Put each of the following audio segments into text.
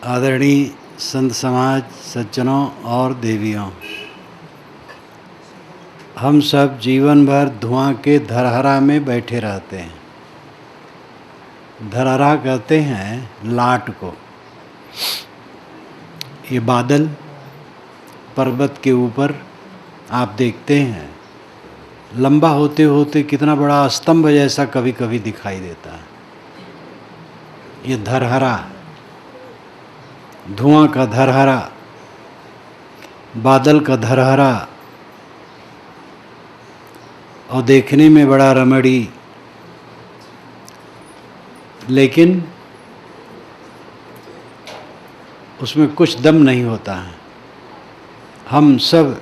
आदरणीय संत समाज, सज्जनों और देवियों, हम सब जीवन भर धुआं के धरहरा में बैठे रहते हैं। धरहरा कहते हैं लाट को। ये बादल पर्वत के ऊपर आप देखते हैं, लंबा होते होते कितना बड़ा स्तंभ जैसा कभी कभी दिखाई देता है। ये धरहरा, धुआं का धरहरा, बादल का धरहरा, और देखने में बड़ा रमणीय, लेकिन उसमें कुछ दम नहीं होता है। हम सब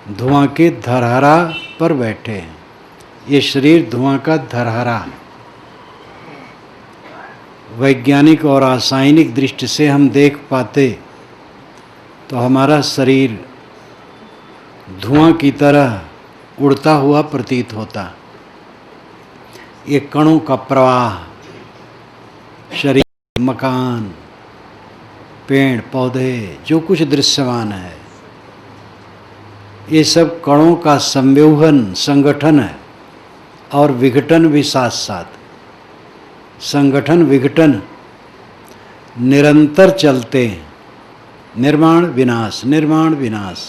धुआं के धरहरा पर बैठे हैं। ये शरीर धुआं का धरहरा है। वैज्ञानिक और रासायनिक दृष्टि से हम देख पाते तो हमारा शरीर धुआं की तरह उड़ता हुआ प्रतीत होता। ये कणों का प्रवाह, शरीर, मकान, पेड़ पौधे, जो कुछ दृश्यमान है, ये सब कणों का संव्यूहन, संगठन है। और विघटन भी साथ साथ। संगठन विघटन निरंतर चलते हैं। निर्माण विनाश, निर्माण विनाश,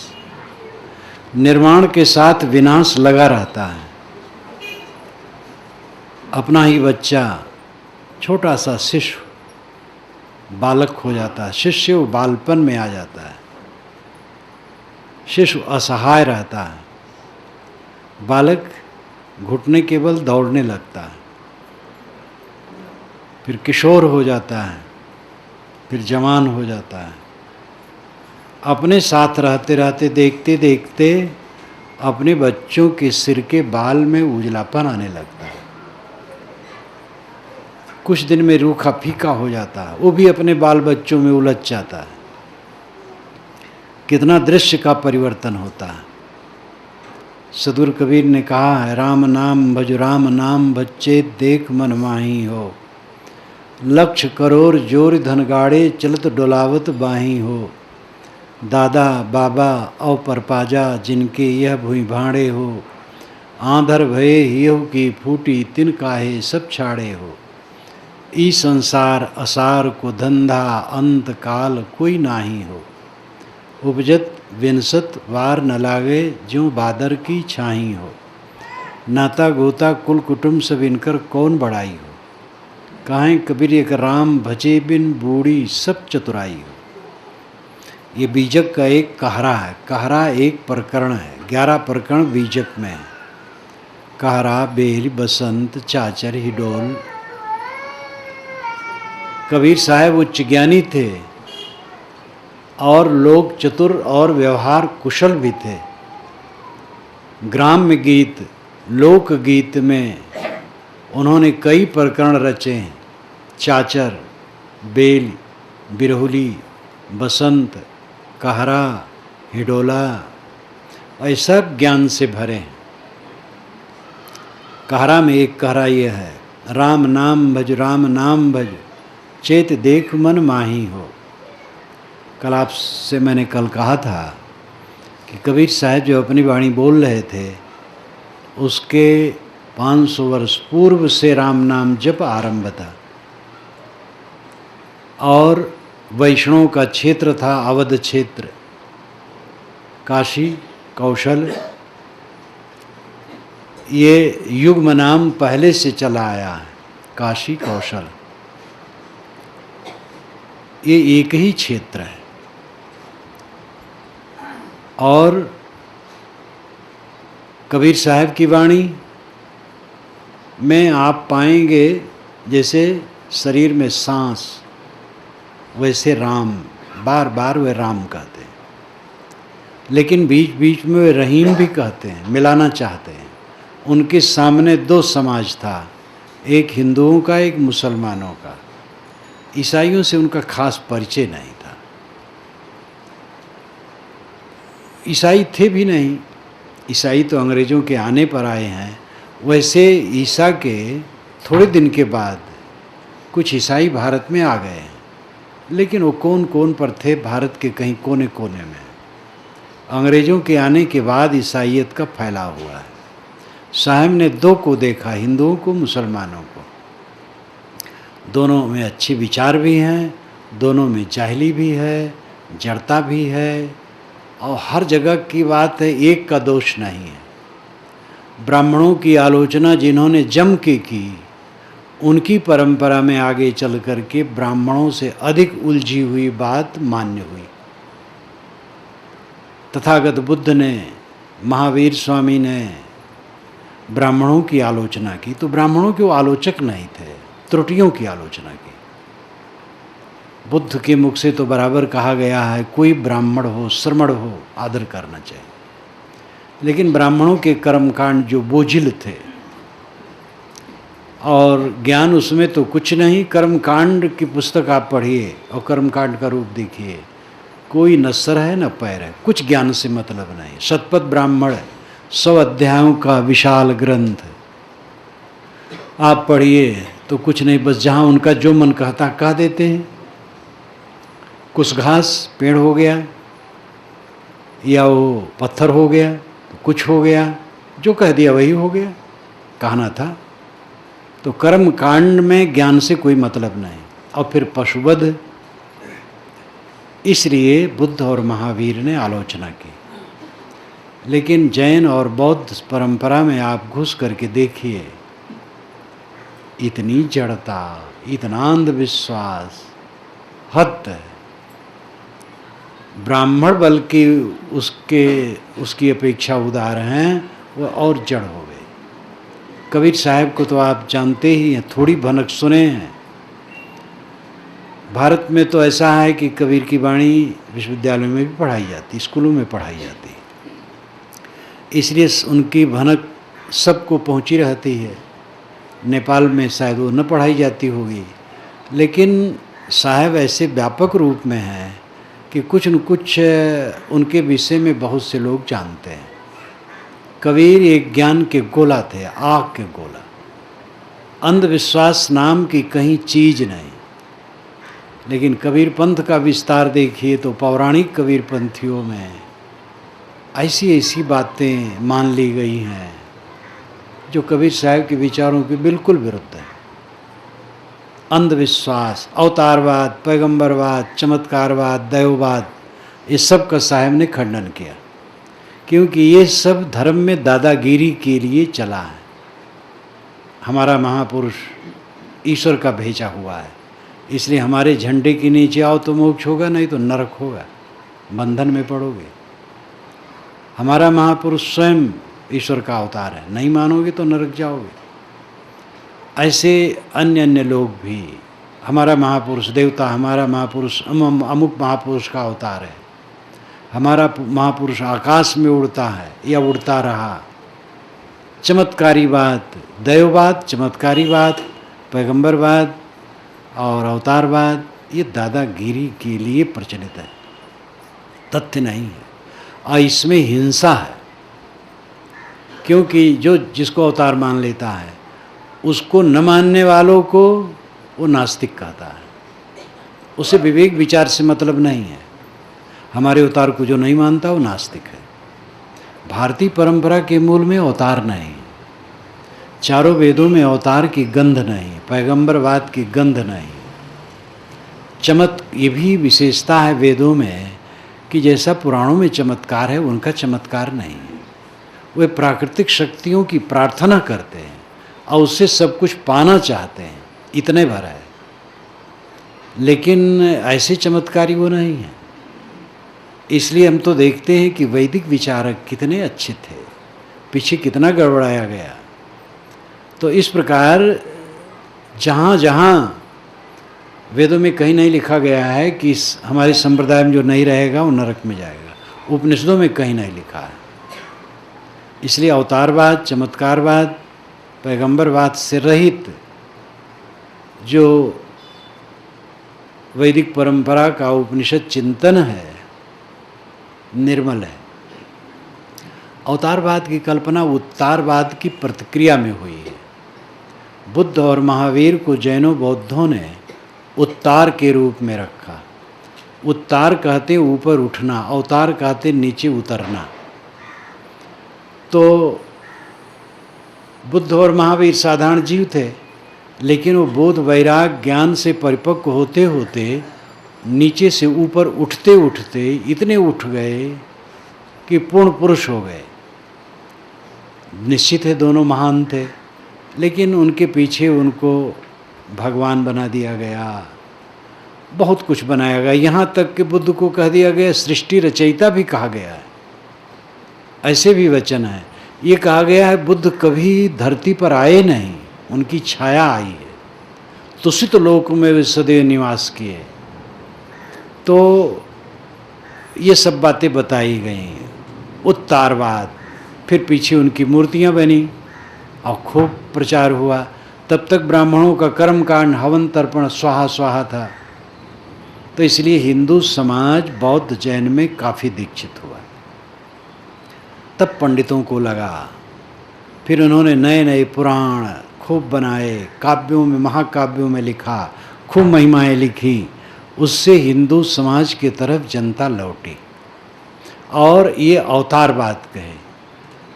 निर्माण के साथ विनाश लगा रहता है। अपना ही बच्चा, छोटा सा शिशु बालक हो जाता है। शिशु बालपन में आ जाता है। शिशु असहाय रहता है। बालक घुटने के बल दौड़ने लगता है। फिर किशोर हो जाता है, फिर जवान हो जाता है। अपने साथ रहते रहते, देखते देखते अपने बच्चों के सिर के बाल में उजलापन आने लगता है। कुछ दिन में रूखा फीका हो जाता है। वो भी अपने बाल बच्चों में उलझ जाता है। कितना दृश्य का परिवर्तन होता है। सदगुरु कबीर ने कहा है, राम नाम भज, राम नाम बच्चे देख मन माही हो। लक्ष्य करोड़ जोर धन गाड़े, चलत डोलावत बाही हो। दादा बाबा औ परपाजा, जिनके यह भुई भाड़े हो। आंधर भये हियो की फूटी, तिन काहे सब छाड़े हो। ई संसार असार को धंधा, अंत काल कोई नाही हो। उपजत विनसत वार न लागे, ज्यों बादर की छाही हो। नाता गोता कुल कुटुंब सब इनकर कौन बड़ाई हो। कहें कबीर एक राम भजे बिन, बूढ़ी सब चतुराई हो। ये बीजक का एक कहरा है। कहरा एक प्रकरण है। 11 प्रकरण बीजक में है। कहरा, बेल, बसंत, चाचर, हिडोल। कबीर साहब उच्च ज्ञानी थे और लोग चतुर और व्यवहार कुशल भी थे। ग्राम्य गीत, लोक गीत में उन्होंने कई प्रकरण रचे हैं। चाचर, बेल, बिरहुली, बसंत, कहरा, हिडोला, और सब ज्ञान से भरे हैं। कहरा में एक कहरा ये है, राम नाम भज, राम नाम भज, चेत देख मन माही हो। कल आपसे मैंने कल कहा था कि कबीर साहब जो अपनी वाणी बोल रहे थे, उसके 500 वर्ष पूर्व से राम नाम जप आरंभ था। और वैष्णव का क्षेत्र था अवध क्षेत्र, काशी, कौशल। ये युग्म नाम पहले से चला आया है, काशी, कौशल। ये एक ही क्षेत्र है। और कबीर साहब की वाणी में आप पाएंगे जैसे शरीर में सांस, वैसे राम, बार बार वे राम कहते हैं। लेकिन बीच बीच में वे रहीम भी कहते हैं, मिलाना चाहते हैं। उनके सामने 2 समाज था, एक हिंदुओं का, एक मुसलमानों का। ईसाइयों से उनका खास परिचय नहीं था। ईसाई थे भी नहीं। ईसाई तो अंग्रेज़ों के आने पर आए हैं। वैसे ईसा के थोड़े दिन के बाद कुछ ईसाई भारत में आ गए हैं। लेकिन वो कौन कौन पर थे, भारत के कहीं कोने कोने में। अंग्रेज़ों के आने के बाद ईसाइयत का फैलाव हुआ है। साहब ने दो को देखा, हिंदुओं को, मुसलमानों को। दोनों में अच्छे विचार भी हैं, दोनों में जाहिली भी है, जड़ता भी है, और हर जगह की बात है, एक का दोष नहीं है। ब्राह्मणों की आलोचना जिन्होंने जम के की, उनकी परंपरा में आगे चल कर के ब्राह्मणों से अधिक उलझी हुई बात मान्य हुई। तथागत बुद्ध ने, महावीर स्वामी ने ब्राह्मणों की आलोचना की, तो ब्राह्मणों के वो आलोचक नहीं थे, त्रुटियों की आलोचना की। बुद्ध के मुख से तो बराबर कहा गया है, कोई ब्राह्मण हो, श्रमण हो, आदर करना चाहिए। लेकिन ब्राह्मणों के कर्मकांड जो बोझिल थे, और ज्ञान उसमें तो कुछ नहीं। कर्मकांड की पुस्तक आप पढ़िए और कर्मकांड का रूप देखिए, कोई न सर है न पैर है, कुछ ज्ञान से मतलब नहीं। शतपथ ब्राह्मण 100 अध्यायों का विशाल ग्रंथ आप पढ़िए तो कुछ नहीं, बस जहाँ उनका जो मन कहता कह देते हैं। कुछ घास पेड़ हो गया, या वो पत्थर हो गया, तो कुछ हो गया, जो कह दिया वही हो गया, कहना था। तो कर्म कांड में ज्ञान से कोई मतलब नहीं। और फिर पशुवध, इसलिए बुद्ध और महावीर ने आलोचना की। लेकिन जैन और बौद्ध परंपरा में आप घुस करके देखिए, इतनी जड़ता, इतना अंधविश्वास, हद है। ब्राह्मण बल्कि उसकी अपेक्षा उदार हैं, वह और जड़ हो गए। कबीर साहब को तो आप जानते ही हैं, थोड़ी भनक सुने हैं। भारत में तो ऐसा है कि कबीर की वाणी विश्वविद्यालयों में भी पढ़ाई जाती, स्कूलों में पढ़ाई जाती, इसलिए उनकी भनक सबको पहुंची रहती है। नेपाल में शायद वो न पढ़ाई जाती होगी, लेकिन साहब ऐसे व्यापक रूप में हैं कि कुछ न कुछ उनके विषय में बहुत से लोग जानते हैं। कबीर एक ज्ञान के गोला थे, आग के गोला। अंधविश्वास नाम की कहीं चीज नहीं। लेकिन कबीर पंथ का विस्तार देखिए तो पौराणिक कबीर पंथियों में ऐसी ऐसी बातें मान ली गई हैं जो कबीर साहब के विचारों के बिल्कुल विरुद्ध है। अंधविश्वास, अवतारवाद, पैगंबरवाद, चमत्कारवाद, दैववाद, ये सब का साहब ने खंडन किया, क्योंकि ये सब धर्म में दादागिरी के लिए चला है। हमारा महापुरुष ईश्वर का भेजा हुआ है, इसलिए हमारे झंडे के नीचे आओ तो मोक्ष होगा, नहीं तो नरक होगा, बंधन में पड़ोगे। हमारा महापुरुष स्वयं ईश्वर का अवतार है, नहीं मानोगे तो नरक जाओगे। ऐसे अन्य अन्य लोग भी, हमारा महापुरुष देवता, हमारा महापुरुष अमुक महापुरुष का अवतार है, हमारा महापुरुष आकाश में उड़ता है या उड़ता रहा। चमत्कारी बात, दैववाद, चमत्कारी बात, पैगंबरवाद और अवतारवाद, ये दादागिरी के लिए प्रचलित है, तथ्य नहीं है। और इसमें हिंसा है, क्योंकि जो जिसको अवतार मान लेता है उसको न मानने वालों को वो नास्तिक कहता है, उसे विवेक विचार से मतलब नहीं है। हमारे अवतार को जो नहीं मानता वो नास्तिक है। भारतीय परंपरा के मूल में अवतार नहीं, चारों वेदों में अवतार की गंध नहीं, पैगंबरवाद की गंध नहीं। ये भी विशेषता है वेदों में कि जैसा पुराणों में चमत्कार है, उनका चमत्कार नहीं है। वे प्राकृतिक शक्तियों की प्रार्थना करते हैं और उससे सब कुछ पाना चाहते हैं, इतने भर है। लेकिन ऐसे चमत्कारी वो नहीं है। इसलिए हम तो देखते हैं कि वैदिक विचारक कितने अच्छे थे, पीछे कितना गड़बड़ाया गया। तो इस प्रकार जहाँ जहाँ वेदों में कहीं नहीं लिखा गया है कि हमारे संप्रदाय में जो नहीं रहेगा वो नरक में जाएगा, उपनिषदों में कहीं नहीं लिखा है। इसलिए अवतारवाद, चमत्कारवाद, पैगंबरवाद से रहित जो वैदिक परंपरा का उपनिषद चिंतन है, निर्मल है। अवतारवाद की कल्पना उत्तारवाद की प्रतिक्रिया में हुई है। बुद्ध और महावीर को जैनों बौद्धों ने उत्तार के रूप में रखा। उत्तार कहते ऊपर उठना, अवतार कहते नीचे उतरना। तो बुद्ध और महावीर साधारण जीव थे, लेकिन वो बोध वैराग ज्ञान से परिपक्व होते होते नीचे से ऊपर उठते उठते इतने उठ गए कि पूर्ण पुरुष हो गए। निश्चित है दोनों महान थे, लेकिन उनके पीछे उनको भगवान बना दिया गया, बहुत कुछ बनाया गया। यहाँ तक कि बुद्ध को कह दिया गया सृष्टि रचयिता भी कहा गया है। ऐसे भी वचन है, ये कहा गया है बुद्ध कभी धरती पर आए नहीं, उनकी छाया आई है, तुषित लोक में वे सदैव निवास किए। तो ये सब बातें बताई गई हैं। उत्तारवाद, फिर पीछे उनकी मूर्तियाँ बनी और खूब प्रचार हुआ। तब तक ब्राह्मणों का कर्मकांड हवन तर्पण स्वाहा स्वाहा था। तो इसलिए हिंदू समाज बौद्ध जैन में काफ़ी दीक्षित हुआ। तब पंडितों को लगा, फिर उन्होंने नए नए पुराण खूब बनाए, काव्यों में महाकाव्यों में लिखा, खूब महिमाएं लिखी। उससे हिंदू समाज की तरफ जनता लौटी और ये अवतारवाद कहे।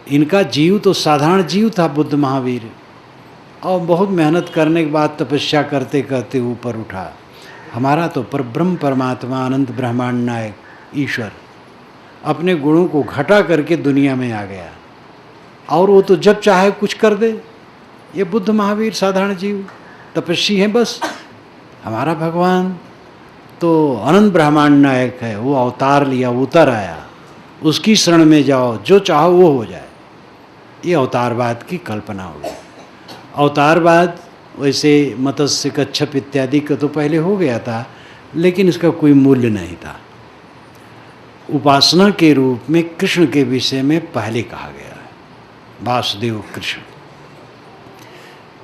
इनका जीव तो साधारण जीव था बुद्ध महावीर, और बहुत मेहनत करने के बाद तपस्या करते करते ऊपर उठा। हमारा तो परब्रह्म परमात्मा अनंत ब्रह्मांड नायक ईश्वर अपने गुणों को घटा करके दुनिया में आ गया, और वो तो जब चाहे कुछ कर दे। ये बुद्ध महावीर साधारण जीव तपस्वी हैं बस। हमारा भगवान तो अनंत ब्रह्मांड नायक है, वो अवतार लिया, उतर आया, उसकी शरण में जाओ, जो चाहो वो हो जाए। ये अवतारवाद की कल्पना हो गई। अवतारवाद वैसे मत्स्य कच्छप इत्यादि का तो पहले हो गया था, लेकिन इसका कोई मूल्य नहीं था। उपासना के रूप में कृष्ण के विषय में पहले कहा गया है, वासुदेव कृष्ण।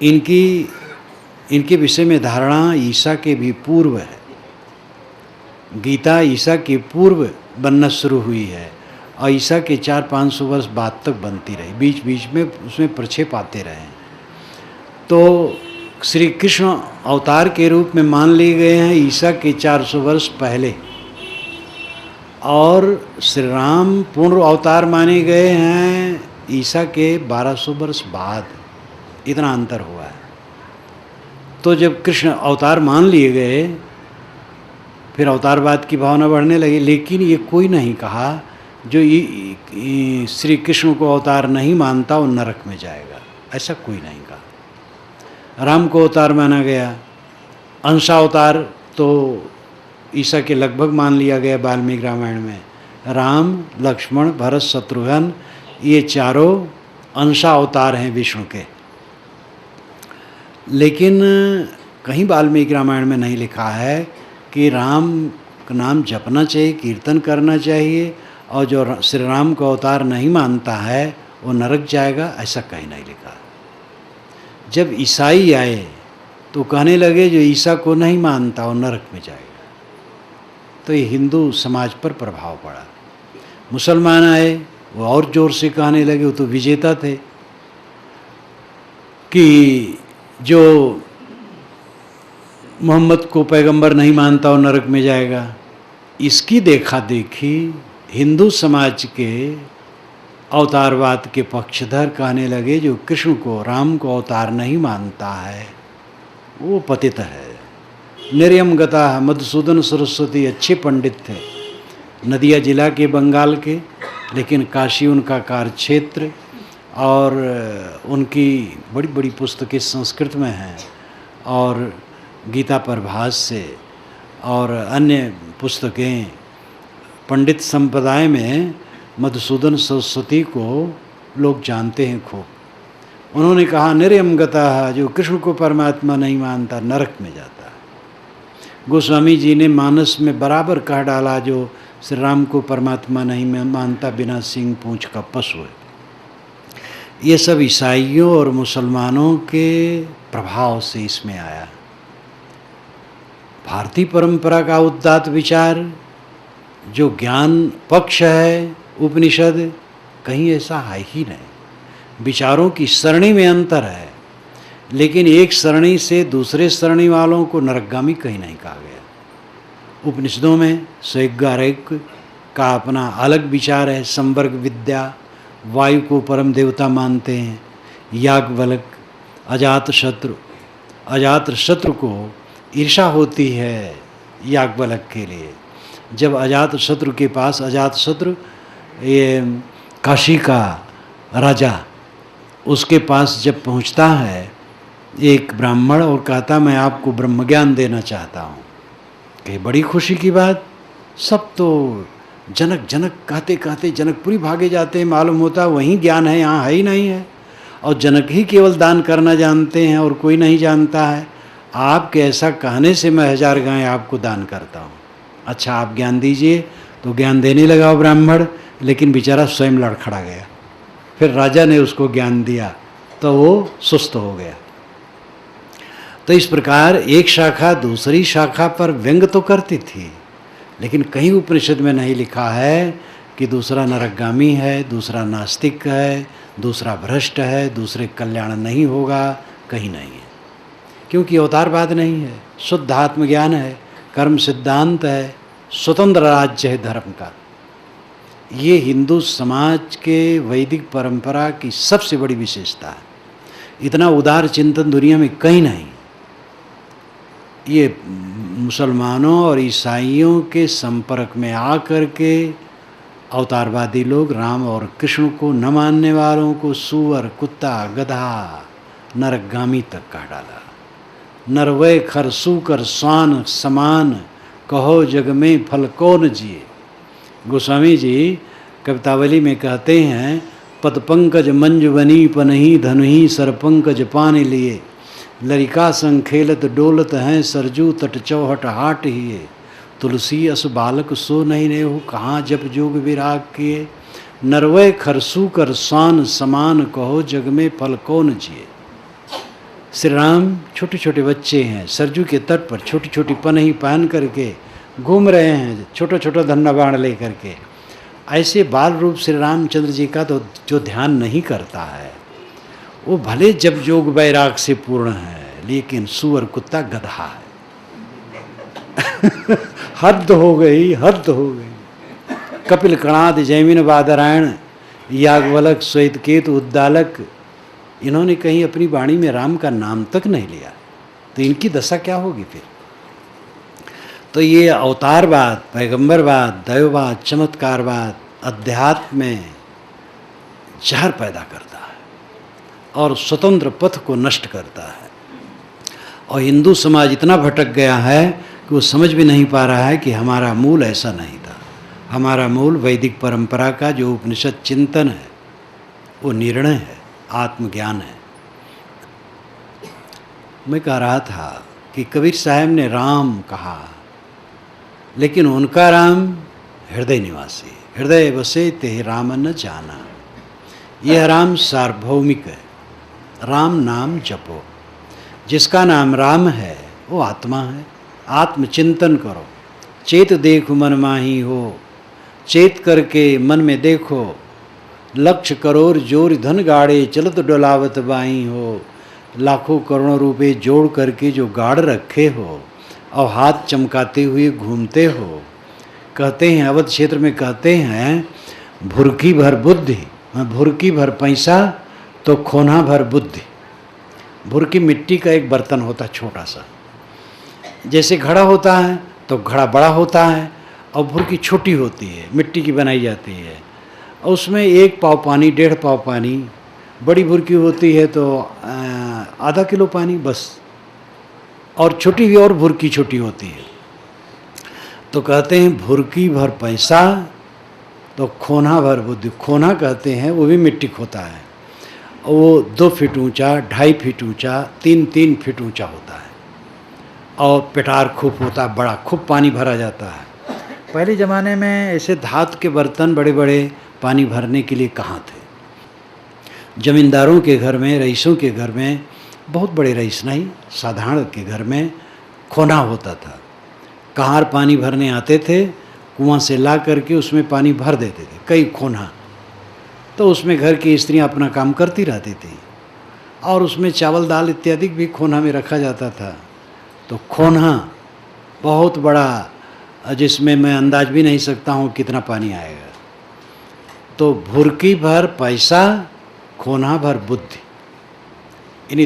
इनके विषय में धारणा ईसा के भी पूर्व है। गीता ईसा के पूर्व बनना शुरू हुई है और ईसा के 400-500 वर्ष बाद तक बनती रही, बीच बीच में उसमें प्रक्षेप आते रहे। तो श्री कृष्ण अवतार के रूप में मान लिए गए हैं ईसा के 400 वर्ष पहले, और श्री राम पूर्ण अवतार माने गए हैं ईसा के 1200 वर्ष बाद। इतना अंतर हुआ है। तो जब कृष्ण अवतार मान लिए गए, फिर अवतारवाद की भावना बढ़ने लगी। लेकिन ये कोई नहीं कहा जो श्री कृष्ण को अवतार नहीं मानता वो नरक में जाएगा, ऐसा कोई नहीं कहा। राम को अवतार माना गया, अंशावतार तो ईसा के लगभग मान लिया गया वाल्मीकि रामायण में। राम, लक्ष्मण, भरत, शत्रुघ्न ये चारों अंशावतार हैं विष्णु के। लेकिन कहीं वाल्मीकि रामायण में नहीं लिखा है कि राम का नाम जपना चाहिए, कीर्तन करना चाहिए, और जो श्री राम को अवतार नहीं मानता है वो नरक जाएगा, ऐसा कहीं नहीं लिखा। जब ईसाई आए तो कहने लगे जो ईसा को नहीं मानता वो नरक में जाएगा। तो ये हिंदू समाज पर प्रभाव पड़ा। मुसलमान आए, वो और ज़ोर से कहने लगे, वो तो विजेता थे, कि जो मोहम्मद को पैगंबर नहीं मानता वो नरक में जाएगा। इसकी देखा देखी हिंदू समाज के अवतारवाद के पक्षधर कहने लगे जो कृष्ण को, राम को अवतार नहीं मानता है वो पतित है, निर्यम गता है। मधुसूदन सरस्वती अच्छे पंडित थे, नदिया जिला के बंगाल के, लेकिन काशी उनका कार्य क्षेत्र, और उनकी बड़ी बड़ी पुस्तकें संस्कृत में हैं, और गीता प्रभाष्य और अन्य पुस्तकें। पंडित संप्रदाय में मधुसूदन सरस्वती को लोग जानते हैं खूब। उन्होंने कहा निर्यम गता, जो कृष्ण को परमात्मा नहीं मानता नरक में जाता है। गोस्वामी जी ने मानस में बराबर कह डाला, जो श्री राम को परमात्मा नहीं मानता बिना सिंह पूंछ का पशु है। ये सब ईसाइयों और मुसलमानों के प्रभाव से इसमें आया। भारतीय परंपरा का उदात्त विचार जो ज्ञान पक्ष है उपनिषद, कहीं ऐसा है ही नहीं। विचारों की सरणी में अंतर है, लेकिन एक सरणी से दूसरे सरणी वालों को नरकगामी कहीं नहीं कहा गया। उपनिषदों में स्वयग्गारक का अपना अलग विचार है। संवर्ग विद्या, वायु को परम देवता मानते हैं। याज्ञवल्क, अजातशत्रु को ईर्षा होती है याज्ञवल्क के लिए। जब अजातशत्रु के पास, अजातशत्रु ये काशी का राजा, उसके पास जब पहुंचता है एक ब्राह्मण और कहता मैं आपको ब्रह्म ज्ञान देना चाहता हूँ, कि बड़ी खुशी की बात। सब तो जनक जनक कहते कहते जनकपुरी भागे जाते हैं, मालूम होता वहीं ज्ञान है, यहाँ है ही नहीं है, और जनक ही केवल दान करना जानते हैं और कोई नहीं जानता है। आपके ऐसा कहने से मैं 1000 गायें आपको दान करता हूँ। अच्छा आप ज्ञान दीजिए। तो ज्ञान देने लगा ब्राह्मण, लेकिन बेचारा स्वयं लड़खड़ा गया। फिर राजा ने उसको ज्ञान दिया तो वो सुस्त हो गया। तो इस प्रकार एक शाखा दूसरी शाखा पर व्यंग तो करती थी, लेकिन कहीं उपनिषद में नहीं लिखा है कि दूसरा नरकगामी है, दूसरा नास्तिक है, दूसरा भ्रष्ट है, दूसरे कल्याण नहीं होगा, कहीं नहीं है। क्योंकि अवतारवाद नहीं है, शुद्ध आत्मज्ञान है, कर्म सिद्धांत है, स्वतंत्र राज्य है धर्म का। ये हिंदू समाज के वैदिक परंपरा की सबसे बड़ी विशेषता है। इतना उदार चिंतन दुनिया में कहीं नहीं। ये मुसलमानों और ईसाइयों के संपर्क में आकर के अवतारवादी लोग राम और कृष्ण को न मानने वालों को सुअर, कुत्ता, गधा, नरकगामी तक कह डाला। नरवय खर सूकर स्वान समान, कहो जग में फल कौन जिए। गोस्वामी जी कवितावली में कहते हैं, पद पंकज मंजवनी पनही धनुही सरपंकज पान लिए, लरिका संग खेलत डोलत हैं सरजू तट चौहट हाट हिए, तुलसी अस बालक सो नहीं नेहु कहाँ जप जोग विराग किए, नरवय खरसू कर स्वान समान, कहो जग में फल कौन जिए। श्री राम छोटे छोटे बच्चे हैं, सरजू के तट पर छोटी छोटी पनही पहन करके घूम रहे हैं, छोटा छोटा धन्ना बाण ले करके। ऐसे बाल रूप श्री रामचंद्र जी का तो जो ध्यान नहीं करता है, वो भले जब जोग वैराग से पूर्ण है, लेकिन सुअर, कुत्ता, गधा है। हद हो गई, हद हो गई। कपिल कणाद जैमिन बादरायण याज्ञवल्क श्वेतकेतु उद्दालक, इन्होंने कहीं अपनी वाणी में राम का नाम तक नहीं लिया, तो इनकी दशा क्या होगी फिर। तो ये अवतारवाद, पैगंबरवाद, दैववाद, चमत्कारवाद अध्यात्म में जहर पैदा करता है और स्वतंत्र पथ को नष्ट करता है। और हिंदू समाज इतना भटक गया है कि वो समझ भी नहीं पा रहा है कि हमारा मूल ऐसा नहीं था। हमारा मूल वैदिक परंपरा का जो उपनिषद चिंतन है, वो निर्णय है, आत्मज्ञान है। मैं कह रहा था कि कबीर साहब ने राम कहा, लेकिन उनका राम हृदय निवासी, हृदय बसे ते राम न जाना। यह राम सार्वभौमिक है। राम नाम जपो। जिसका नाम राम है वो आत्मा है। आत्मचिंतन करो। चेत देखो मन माही हो, चेत करके मन में देखो। लक्ष्य करोड़ जोर धन गाड़े, चलत डोलावत बाई हो। लाखों करोड़ों रुपए जोड़ करके जो गाड़ रखे हो और हाथ चमकाते हुए घूमते हो। कहते हैं, अवध क्षेत्र में कहते हैं, भुरकी भर बुद्धि, भुरकी भर पैसा तो खोना भर बुद्धि। भुरकी मिट्टी का एक बर्तन होता है छोटा सा, जैसे घड़ा होता है तो घड़ा बड़ा होता है, और भुरकी छोटी होती है, मिट्टी की बनाई जाती है, और उसमें 1 पाव पानी, 1.5 पाव पानी। बड़ी भुरकी होती है तो आधा किलो पानी बस, और छोटी भी और भुरकी छोटी होती है। तो कहते हैं भुरकी भर पैसा तो खोना भर बुद्धि। खोना कहते हैं वो भी मिट्टी खोता है, वो 2 फीट ऊंचा, 2.5 फीट ऊंचा, 3-3 फीट ऊंचा होता है, और पेटार खूब होता है, बड़ा खूब पानी भरा जाता है। पहले ज़माने में ऐसे धातु के बर्तन बड़े बड़े पानी भरने के लिए कहाँ थे। जमींदारों के घर में, रईसों के घर में, बहुत बड़े रईस नहीं, साधारण के घर में खोना होता था। कहार पानी भरने आते थे, कुआं से ला करके उसमें पानी भर देते थे, कई खोना। तो उसमें घर की स्त्रियां अपना काम करती रहती थी, और उसमें चावल दाल इत्यादि भी खोना में रखा जाता था। तो खोना बहुत बड़ा जिसमें मैं अंदाज भी नहीं सकता हूँ कितना पानी आएगा। तो भुरकी भर पैसा, खोना भर बुद्धि। यानी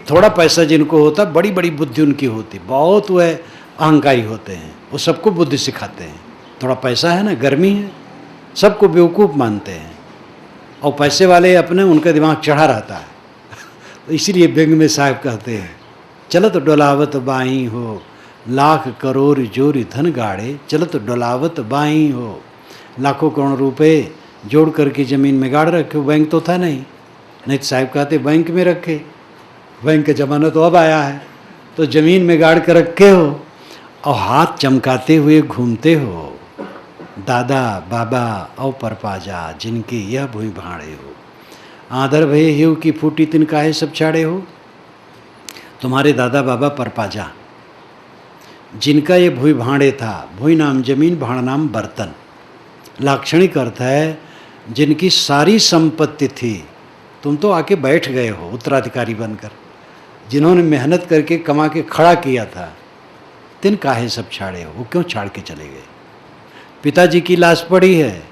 थोड़ा पैसा जिनको होता, बड़ी बड़ी बुद्धि उनकी होती, बहुत वह अहंकारी होते हैं, वो सबको बुद्धि सिखाते हैं। थोड़ा पैसा है ना, गर्मी है, सबको बेवकूफ़ मानते हैं, और पैसे वाले अपने उनका दिमाग चढ़ा रहता है। तो इसीलिए व्यंग में साहब कहते हैं, चलत डोलावत बाई हो, लाख करोड़ जोरी धन गाड़े, चलत डोलावत बाई हो। लाखों करोड़ रुपए जोड़ करके ज़मीन में गाड़ रखे हो। बैंक तो था नहीं तो साहब कहते बैंक में रखे। बैंक का ज़माना तो अब आया है, तो ज़मीन में गाड़ कर रखे हो और हाथ चमकाते हुए घूमते हो। दादा बाबा और परपाजा जिनके यह भूई भाड़े हो, आदर भय हिव की फूटी तिन काहे सब छाड़े हो। तुम्हारे दादा बाबा परपाजा जिनका ये भूई भाड़े था, भूई नाम जमीन, भाड़ नाम बर्तन, लाक्षणिक अर्थ है जिनकी सारी संपत्ति थी, तुम तो आके बैठ गए हो उत्तराधिकारी बनकर। जिन्होंने मेहनत करके कमा के खड़ा किया था, तिन काहे सब छाड़े हो, वो क्यों छाड़ के चले गए। पिताजी की लाश पड़ी है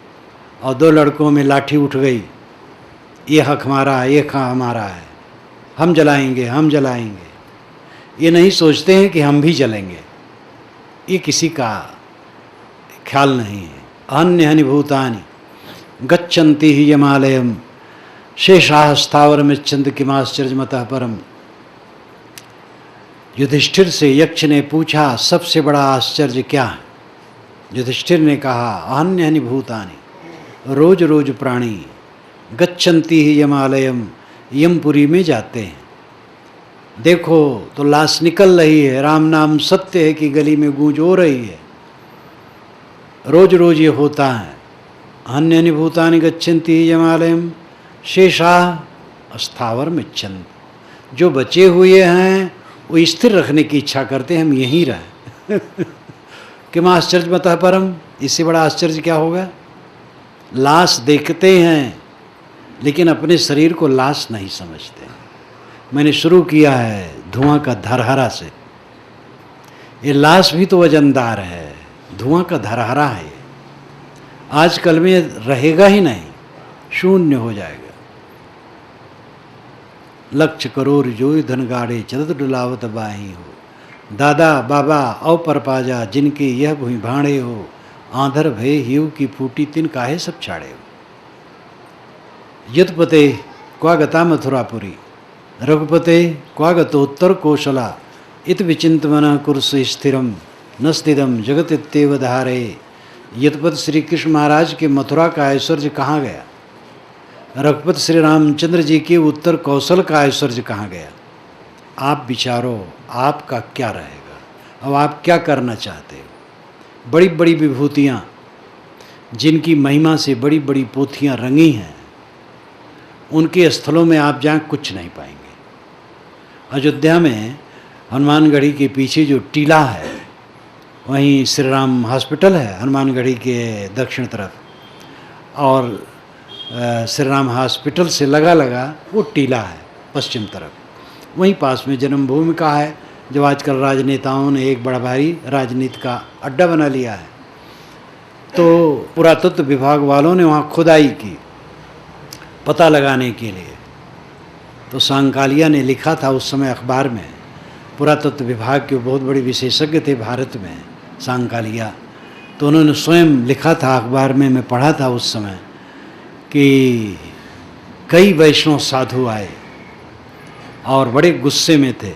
और दो लड़कों में लाठी उठ गई, ये हक हमारा है, ये खा हमारा है, हम जलाएंगे हम जलाएंगे। ये नहीं सोचते हैं कि हम भी जलेंगे, ये किसी का ख्याल नहीं है। अन्य हनि भूतानि गच्छन्ति ही यमालयम, शेषाः स्थावरमिच्छन्ति किमाश्चर्यमतः परम। युधिष्ठिर से यक्ष ने पूछा, सबसे बड़ा आश्चर्य क्या है। युधिष्ठिर ने कहा, अन्य हनि भूतानि, रोज रोज प्राणी, गच्छन्ति ही यमालयम, यमपुरी में जाते हैं। देखो तो लाश निकल रही है, राम नाम सत्य है कि गली में गूंज हो रही है। रोज रोज ये होता है। अन्य भूतानि गच्छन्ति यमालयम, शेषाः स्थावर मिच्छन्ति, जो बचे हुए हैं वो स्थिर रखने की इच्छा करते हैं, हम यहीं रहें। किम आश्चर्यमतः परम, इससे बड़ा आश्चर्य क्या होगा। लाश देखते हैं लेकिन अपने शरीर को लाश नहीं समझते। मैंने शुरू किया है धुआं का धरहरा से। ये लाश भी तो वजनदार है, धुआं का धरहरा है। आजकल में रहेगा ही नहीं, शून्य हो जाएगा। लक्ष करोड़ जोई धन गाड़े, चलत डुलावत बाही हो। दादा बाबा औ परपाजा जिनके यह भूमि भाड़े हो, आंधर भय हिव की फूटी तिन काहे सब छाड़े हो। युतपते क्वागता मथुरापुरी, रघुपते क्वागतोत्तर कौशला, इत विचिंतमन कुरुस स्थिरम न स्थितम जगतित्येव धारे। युतपत श्री कृष्ण महाराज के मथुरा का ऐश्वर्य कहाँ गया। रघुपत श्री रामचंद्र जी के उत्तर कौशल का ऐश्वर्य कहाँ गया। आप विचारो, आपका क्या रहेगा, अब आप क्या करना चाहते हो। बड़ी बड़ी विभूतियाँ जिनकी महिमा से बड़ी बड़ी पोथियाँ रंगी हैं, उनके स्थलों में आप जाएं कुछ नहीं पाएंगे। अयोध्या में हनुमानगढ़ी के पीछे जो टीला है, वहीं श्री राम हॉस्पिटल है हनुमानगढ़ी के दक्षिण तरफ, और श्री राम हॉस्पिटल से लगा वो टीला है पश्चिम तरफ। वहीं पास में जन्मभूमि का है, जो आजकल राजनेताओं ने एक बड़ा भारी राजनीति का अड्डा बना लिया है। तो पुरातत्व विभाग वालों ने वहाँ खुदाई की पता लगाने के लिए। तो सांकालिया ने लिखा था उस समय अखबार में, पुरातत्व विभाग के बहुत बड़े विशेषज्ञ थे भारत में सांकालिया। तो उन्होंने स्वयं लिखा था अखबार में, मैं पढ़ा था उस समय, कि कई वैष्णव साधु आए और बड़े गुस्से में थे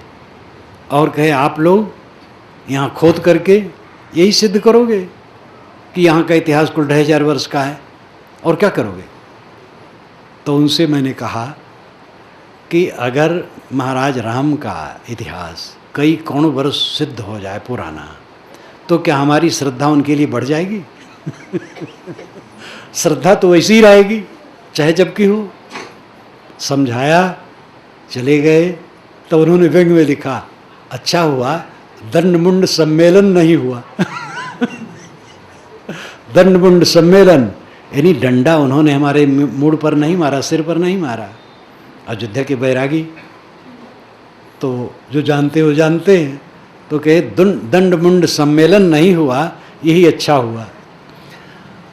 और कहे, आप लोग यहाँ खोद करके यही सिद्ध करोगे कि यहाँ का इतिहास कुल 2500 वर्ष का है, और क्या करोगे। तो उनसे मैंने कहा कि अगर महाराज राम का इतिहास कई करोड़ों वर्ष सिद्ध हो जाए पुराना, तो क्या हमारी श्रद्धा उनके लिए बढ़ जाएगी। श्रद्धा तो वैसी ही रहेगी चाहे जबकि हो। समझाया, चले गए। तो उन्होंने व्यंग में लिखा, अच्छा हुआ दंडमुंड सम्मेलन नहीं हुआ। दंडमुंड सम्मेलन यानी डंडा उन्होंने हमारे मूड पर नहीं मारा, सिर पर नहीं मारा। अयोध्या के बैरागी तो जो जानते हो जानते हैं। तो कहे दंडमुंड सम्मेलन नहीं हुआ, यही अच्छा हुआ।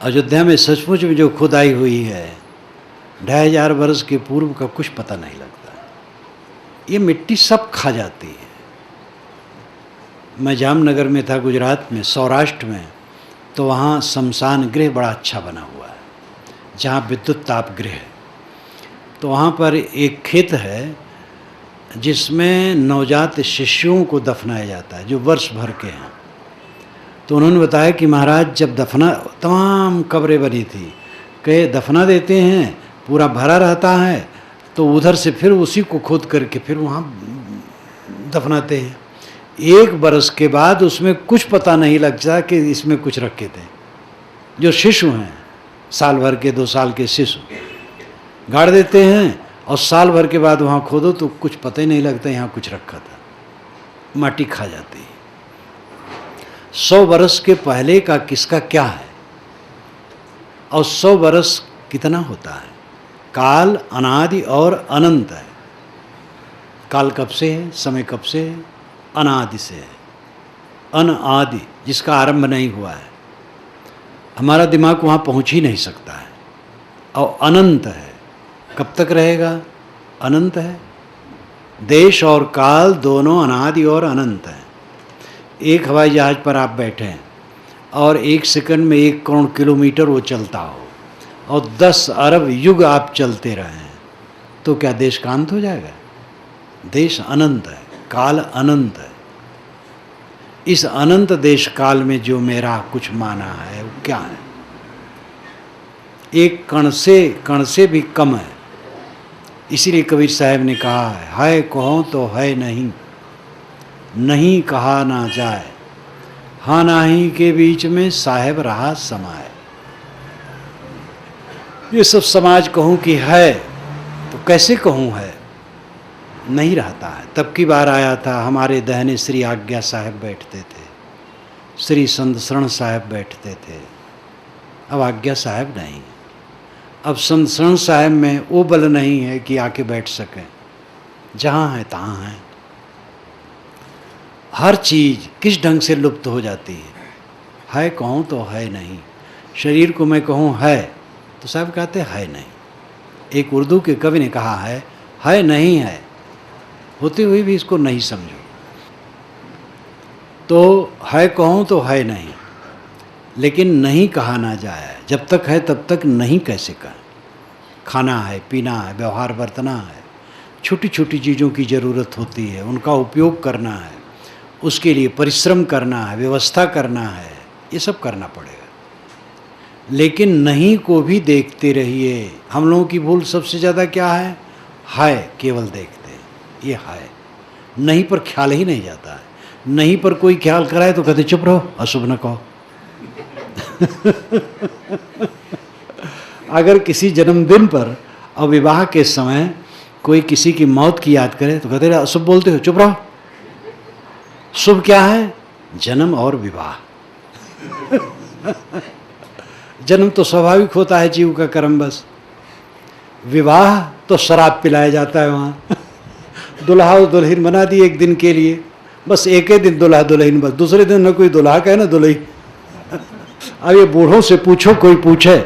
अयोध्या में सचमुच में जो खुदाई हुई है 2500 वर्ष के पूर्व का कुछ पता नहीं लगता। ये मिट्टी सब खा जाती है। मैं जामनगर में था, गुजरात में, सौराष्ट्र में, तो वहाँ शमशान गृह बड़ा अच्छा बना हुआ है, जहाँ विद्युत ताप गृह है। तो वहाँ पर एक खेत है जिसमें नवजात शिशुओं को दफनाया जाता है जो वर्ष भर के हैं। तो उन्होंने बताया कि महाराज जब दफना, तमाम कब्रें बनी थी, कहे दफना देते हैं, पूरा भरा रहता है, तो उधर से फिर उसी को खोद करके फिर वहाँ दफनाते हैं। 1 बरस के बाद उसमें कुछ पता नहीं लगता कि इसमें कुछ रखे थे। जो शिशु हैं, साल भर के 2 साल के शिशु, गाड़ देते हैं और साल भर के बाद वहाँ खोदो तो कुछ पता ही नहीं लगता यहाँ कुछ रखा था, माटी खा जाती है। 100 बरस के पहले का किसका क्या है, और 100 बरस कितना होता है। काल अनादि और अनंत है। काल कब से है, समय कब से है, अनादि से है। अनादि जिसका आरंभ नहीं हुआ है, हमारा दिमाग वहाँ पहुँच ही नहीं सकता है। और अनंत है, कब तक रहेगा, अनंत है। देश और काल दोनों अनादि और अनंत है। एक हवाई जहाज़ पर आप बैठे हैं और 1 सेकंड में 1 करोड़ किलोमीटर वो चलता हो और 10 अरब युग आप चलते रहें, तो क्या देश का अंत हो जाएगा? देश अनंत है, काल अनंत है। इस अनंत देश काल में जो मेरा कुछ माना है वो क्या है? एक कण से भी कम है। इसीलिए कबीर साहब ने कहा है कहो तो है नहीं, नहीं कहा ना जाए, हाँ नाही के बीच में साहेब रहा समाए। ये सब समाज कहूँ कि है तो कैसे कहूँ है, नहीं रहता है। तब की बार आया था, हमारे दहने श्री आज्ञा साहब बैठते थे, श्री संत शरण साहब बैठते थे। अब आज्ञा साहब नहीं, अब संत शरण साहब में वो बल नहीं है कि आके बैठ सकें। जहाँ है तहाँ है। हर चीज़ किस ढंग से लुप्त हो जाती है कहूँ तो है नहीं। शरीर को मैं कहूँ है तो साहब कहते है नहीं। एक उर्दू के कवि ने कहा है नहीं है, होते हुए भी इसको नहीं समझो। तो है कहूँ तो है नहीं, लेकिन नहीं कहा ना जाए। जब तक है तब तक नहीं कैसे कहें। खाना है, पीना है, व्यवहार बरतना है, छोटी छोटी चीज़ों की ज़रूरत होती है, उनका उपयोग करना है, उसके लिए परिश्रम करना है, व्यवस्था करना है, ये सब करना पड़ेगा। लेकिन नहीं को भी देखते रहिए। हम लोगों की भूल सबसे ज़्यादा क्या है केवल देखते हैं, ये है, नहीं पर ख्याल ही नहीं जाता है। नहीं पर कोई ख्याल कराए तो कहते चुप रहो, अशुभ न कहो। अगर किसी जन्मदिन पर और विवाह के समय कोई किसी की मौत की याद करे तो कहते अशुभ बोलते हो, चुप रहो। शुभ क्या है? जन्म और विवाह। जन्म तो स्वाभाविक होता है, जीव का कर्म बस। विवाह तो शराब पिलाया जाता है वहाँ। दुल्हा और दुल्हन बना दी एक दिन के लिए, बस एक ही दिन दुल्हा दुल्हन, बस दूसरे दिन न कोई दुल्हा का है ना दुल्ही। अब ये बूढ़ों से पूछो, कोई पूछे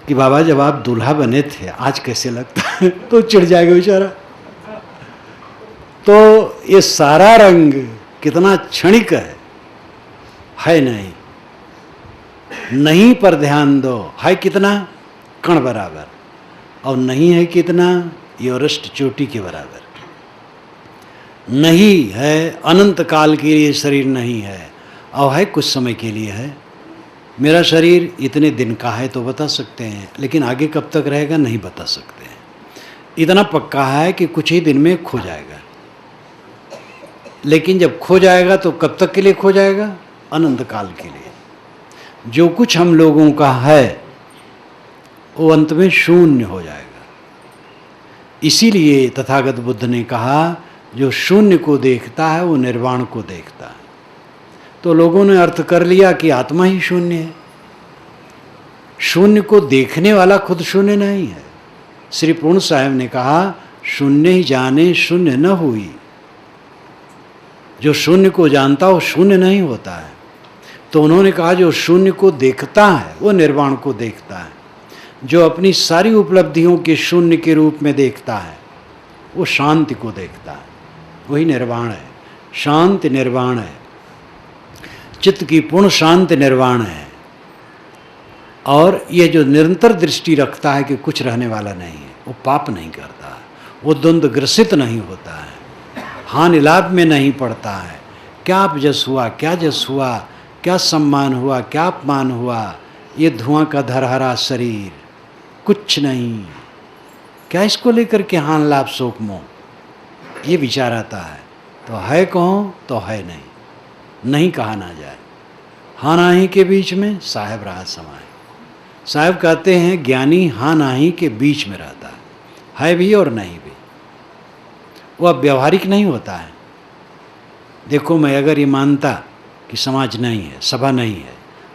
कि बाबा जब आप दूल्हा बने थे आज कैसे लगता है, तो चिढ़ जाएगा बेचारा। तो ये सारा रंग कितना क्षणिक है नहीं। नहीं पर ध्यान दो, है कितना? कण बराबर। और नहीं है कितना? एवरेस्ट चोटी के बराबर। नहीं है अनंत काल के लिए शरीर नहीं है, और है कुछ समय के लिए है। मेरा शरीर इतने दिन का है तो बता सकते हैं, लेकिन आगे कब तक रहेगा नहीं बता सकते हैं। इतना पक्का है कि कुछ ही दिन में खो जाएगा। लेकिन जब खो जाएगा तो कब तक के लिए खो जाएगा? अनंत काल के लिए। जो कुछ हम लोगों का है वो अंत में शून्य हो जाएगा। इसीलिए तथागत बुद्ध ने कहा जो शून्य को देखता है वो निर्वाण को देखता है। तो लोगों ने अर्थ कर लिया कि आत्मा ही शून्य है। शून्य को देखने वाला खुद शून्य नहीं है। श्री पूर्ण साहब ने कहा शून्य ही जाने शून्य न हुई। जो शून्य को जानता हो शून्य नहीं होता है। तो उन्होंने कहा जो शून्य को देखता है वो निर्वाण को देखता है, जो अपनी सारी उपलब्धियों के शून्य के रूप में देखता है वो शांति को देखता है, वही निर्वाण है। शांति निर्वाण है, चित्त की पूर्ण शांति निर्वाण है। और ये जो निरंतर दृष्टि रखता है कि कुछ रहने वाला नहीं है, वो पाप नहीं करता, वो द्वंद्व ग्रसित नहीं होता है, हानि लाभ में नहीं पड़ता है। क्या अपजस हुआ, क्या जस हुआ, क्या सम्मान हुआ, क्या अपमान हुआ, ये धुआं का धरहरा शरीर, कुछ नहीं। क्या इसको लेकर के हानि लाभ शोक मोह, ये विचार आता है। तो है कहो तो है नहीं, नहीं कहा ना जाए। हाँ नाही के बीच में साहेब रहा समाए। साहब कहते हैं ज्ञानी हाँ नाही के बीच में रहता है भी और नहीं भी। वो अब व्यवहारिक नहीं होता है। देखो मैं अगर ये मानता कि समाज नहीं है, सभा नहीं है,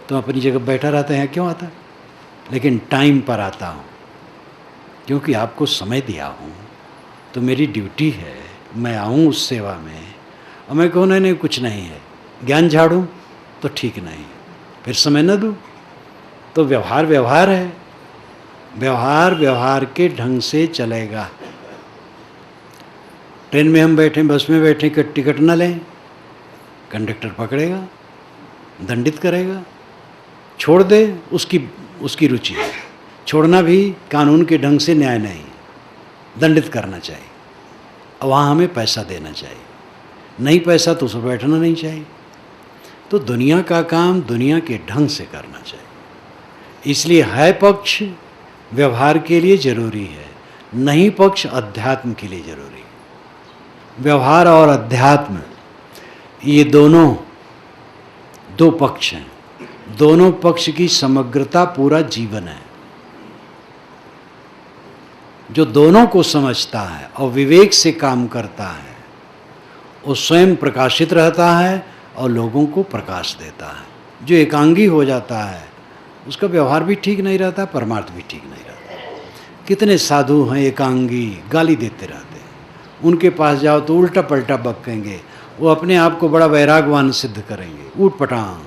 तो अपनी जगह बैठा रहता है, क्यों आता? लेकिन टाइम पर आता हूँ क्योंकि आपको समय दिया हूँ, तो मेरी ड्यूटी है, मैं आऊँ उस सेवा में। और मैं कहूँ नहीं कुछ नहीं है, ज्ञान झाड़ूँ तो ठीक नहीं, फिर समय न दूँ, तो व्यवहार व्यवहार है। व्यवहार व्यवहार के ढंग से चलेगा। ट्रेन में हम बैठे, बस में बैठे, टिकट न लें, कंडक्टर पकड़ेगा, दंडित करेगा। छोड़ दे, उसकी रुचि है। छोड़ना भी कानून के ढंग से न्याय नहीं, दंडित करना चाहिए। वहाँ हमें पैसा देना चाहिए, नहीं पैसा तो उसमें बैठना नहीं चाहिए। तो दुनिया का काम दुनिया के ढंग से करना चाहिए। इसलिए है पक्ष व्यवहार के लिए जरूरी है, नहीं पक्ष अध्यात्म के लिए जरूरी है। व्यवहार और अध्यात्म ये दोनों दो पक्ष हैं। दोनों पक्ष की समग्रता पूरा जीवन है। जो दोनों को समझता है और विवेक से काम करता है, वो स्वयं प्रकाशित रहता है और लोगों को प्रकाश देता है। जो एकांगी हो जाता है उसका व्यवहार भी ठीक नहीं रहता, परमार्थ भी ठीक नहीं रहता। कितने साधु हैं एकांगी, गाली देते रहते हैं। उनके पास जाओ तो उल्टा पलटा बकेंगे, वो अपने आप को बड़ा वैरागवान सिद्ध करेंगे, ऊट पटांग।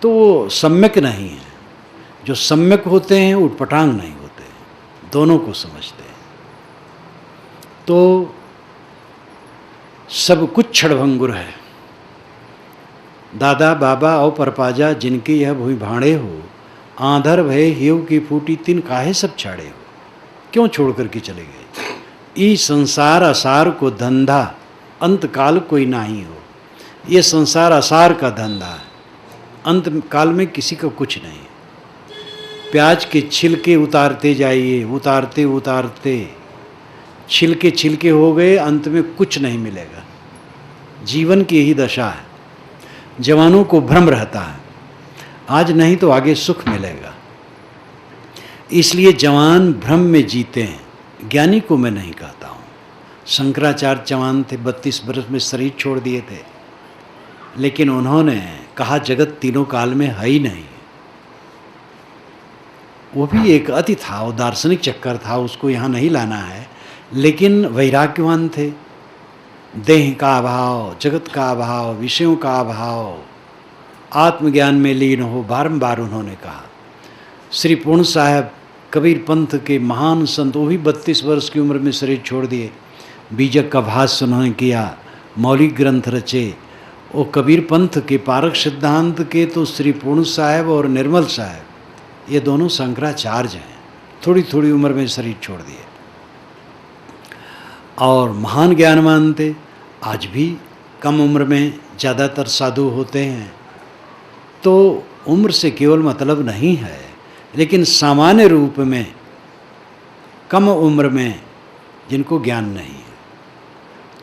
तो वो सम्यक नहीं है। जो सम्यक होते हैं ऊट पटांग नहीं होते, दोनों को समझते हैं। तो सब कुछ क्षणभंगुर है। दादा बाबा और परपाजा जिनके यह भूमि भाड़े हो, आंधर भय हेव की फूटी तिन काहे सब छाड़े हो। क्यों छोड़ कर के चले गए? ई संसार असार को धंधा, अंत काल कोई नाही हो। ये संसार असार का धंधा है, अंत काल में किसी का कुछ नहीं है। प्याज के छिलके उतारते जाइए, उतारते उतारते छिलके छिलके हो गए, अंत में कुछ नहीं मिलेगा। जीवन की यही दशा है। जवानों को भ्रम रहता है, आज नहीं तो आगे सुख मिलेगा, इसलिए जवान भ्रम में जीते हैं। ज्ञानी को मैं नहीं कहता हूँ। शंकराचार्य जवान थे, 32 वर्ष में शरीर छोड़ दिए थे, लेकिन उन्होंने कहा जगत तीनों काल में है ही नहीं। वो भी एक अति था, वो दार्शनिक चक्कर था, उसको यहाँ नहीं लाना है, लेकिन वैराग्यवान थे। देह का अभाव, जगत का अभाव, विषयों का अभाव, आत्मज्ञान में लीन हो, बारंबार उन्होंने कहा। श्री पूर्ण साहब कबीर पंथ के महान संत, वो भी 32 वर्ष की उम्र में शरीर छोड़ दिए। बीजक का भाष्य उन्होंने किया, मौलिक ग्रंथ रचे। वो कबीर पंथ के पारक सिद्धांत के तो श्री पूर्ण साहब और निर्मल साहब, ये दोनों शंकराचार्य हैं। थोड़ी थोड़ी उम्र में शरीर छोड़ दिए और महान ज्ञानवान थे। आज भी कम उम्र में ज़्यादातर साधु होते हैं। तो उम्र से केवल मतलब नहीं है, लेकिन सामान्य रूप में कम उम्र में जिनको ज्ञान नहीं है,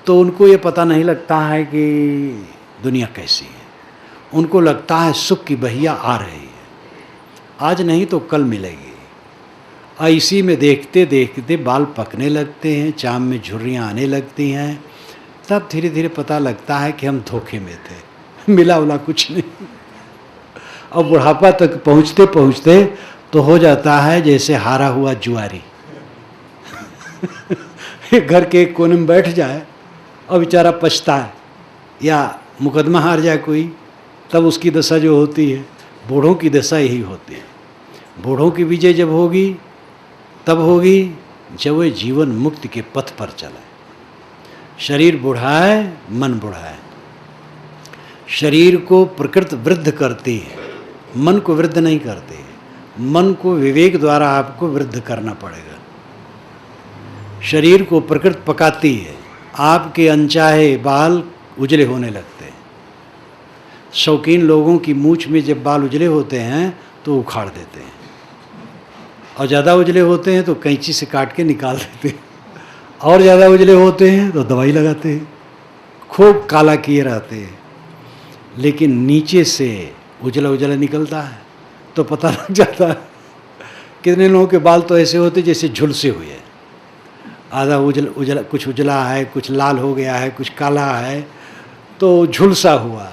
तो उनको ये पता नहीं लगता है कि दुनिया कैसी है। उनको लगता है सुख की बहिया आ रही है, आज नहीं तो कल मिलेगी। इसी में देखते देखते बाल पकने लगते हैं, चाम में झुर्रियाँ आने लगती हैं। तब धीरे धीरे पता लगता है कि हम धोखे में थे, मिला उला कुछ नहीं। और बुढ़ापा तक पहुँचते पहुँचते तो हो जाता है जैसे हारा हुआ जुआरी। घर के एक कोने में बैठ जाए और बेचारा पछता है, या मुकदमा हार जाए कोई तब उसकी दशा जो होती है, बूढ़ों की दशा यही होती है। बूढ़ों की विजय जब होगी तब होगी जब वे जीवन मुक्ति के पथ पर चले। शरीर बुढ़ाए, मन बुढ़ाए। शरीर को प्रकृति वृद्ध करती है, मन को वृद्ध नहीं करती है। मन को विवेक द्वारा आपको वृद्ध करना पड़ेगा। शरीर को प्रकृति पकाती है, आपके अनचाहे बाल उजले होने लगते हैं। शौकीन लोगों की मूछ में जब बाल उजले होते हैं तो उखाड़ देते हैं, और ज़्यादा उजले होते हैं तो कैंची से काट के निकाल देते हैं, और ज़्यादा उजले होते हैं तो दवाई लगाते हैं, खूब काला किए रहते हैं। लेकिन नीचे से उजला उजला निकलता है तो पता लग जाता है। कितने लोगों के बाल तो ऐसे होते जैसे झुलसे हुए हैं, आधा उजला कुछ उजला है, कुछ लाल हो गया है, कुछ काला है, तो झुलसा हुआ।